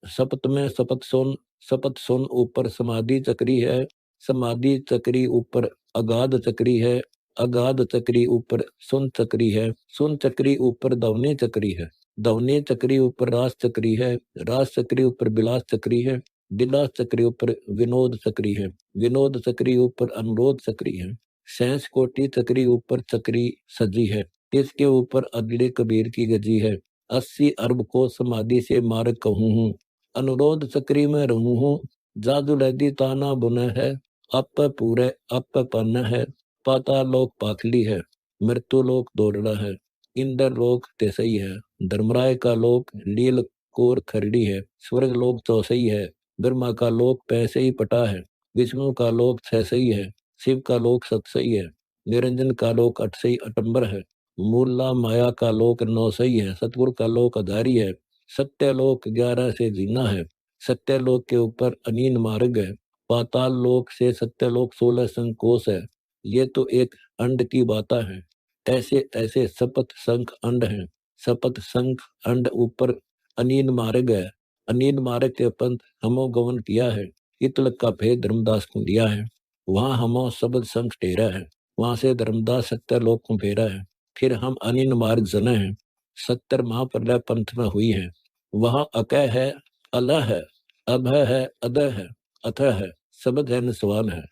सप्त में सपत सुन। सपत सुन ऊपर समाधि चक्री है, समाधि चक्री ऊपर अगाध चक्री है, अगाध चक्री ऊपर सुन चक्री है, सुन चक्री ऊपर दवनी चक्री है, दवनी चक्री ऊपर रास चक्री है, रास चक्री ऊपर बिलास चक्री है, बिलास चक्री ऊपर विनोद चक्री है, विनोद चक्री ऊपर अनुरोध चक्री है, सैंस कोटि चक्री ऊपर चक्री सजी है, इसके ऊपर अगले कबीर की गजी है। 80 अरब को समाधि से मार कहूँ हूँ, अनुरोध चक्री में रहूँ हूँ, जादू लैदी ताना बुना है, अप पूरे अप पन है, पाताल लोक पाखली है, मृत्यु लोक दौड़ना है, इंद्र लोक तेसई है, धर्मराय का लोक लील कोर खरड़ी है, स्वर्ग लोक चौसई है, ब्रह्मा का लोक पैसे ही पटा है, विष्णु का लोक छसई है, शिव का लोक सतसई है, निरंजन का लोक अठसई अटंबर है, मूला माया का लोक नौसई है, सतगुरु का लोक अधारी है, सत्य लोक 11 से जीना है, सत्य लोक के ऊपर अनीन मार्ग है, पाताल लोक से सत्य लोक 16 संकोश है। ये तो एक अंड की बात है, ऐसे ऐसे सपत संख अंड हैं, सपत संख अंड ऊपर अनीन मार्ग है, अनीन मार्ग के पंथ हमो गवन किया है, इतलक का भेद धर्मदास को दिया है। वहां हमो शब्द संख टेरा है, वहां से धर्मदास 70 लोक को फेरा है। फिर हम अनिन मार्ग जने हैं, 70 महाप्रलय पंथ में हुई है। वहां अकह है, अलह है, अभय है, अदय है, अथय है, शब्द है, निस्वान है।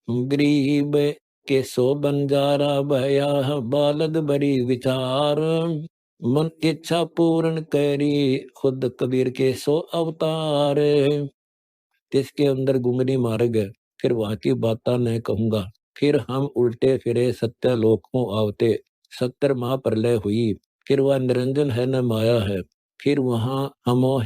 गरीब के सो बंजारा भया बालद बरी विचार, मन इच्छा पूर्ण करी खुद कबीर के सो अवतार। जिसके अंदर गुमरी मार्ग है, फिर वहां की बाता न कहूंगा। फिर हम उल्टे फिरे सत्य लोकों आवते, 70 महाप्रलय हुई। फिर वह निरंजन है न माया है, फिर वहां हमो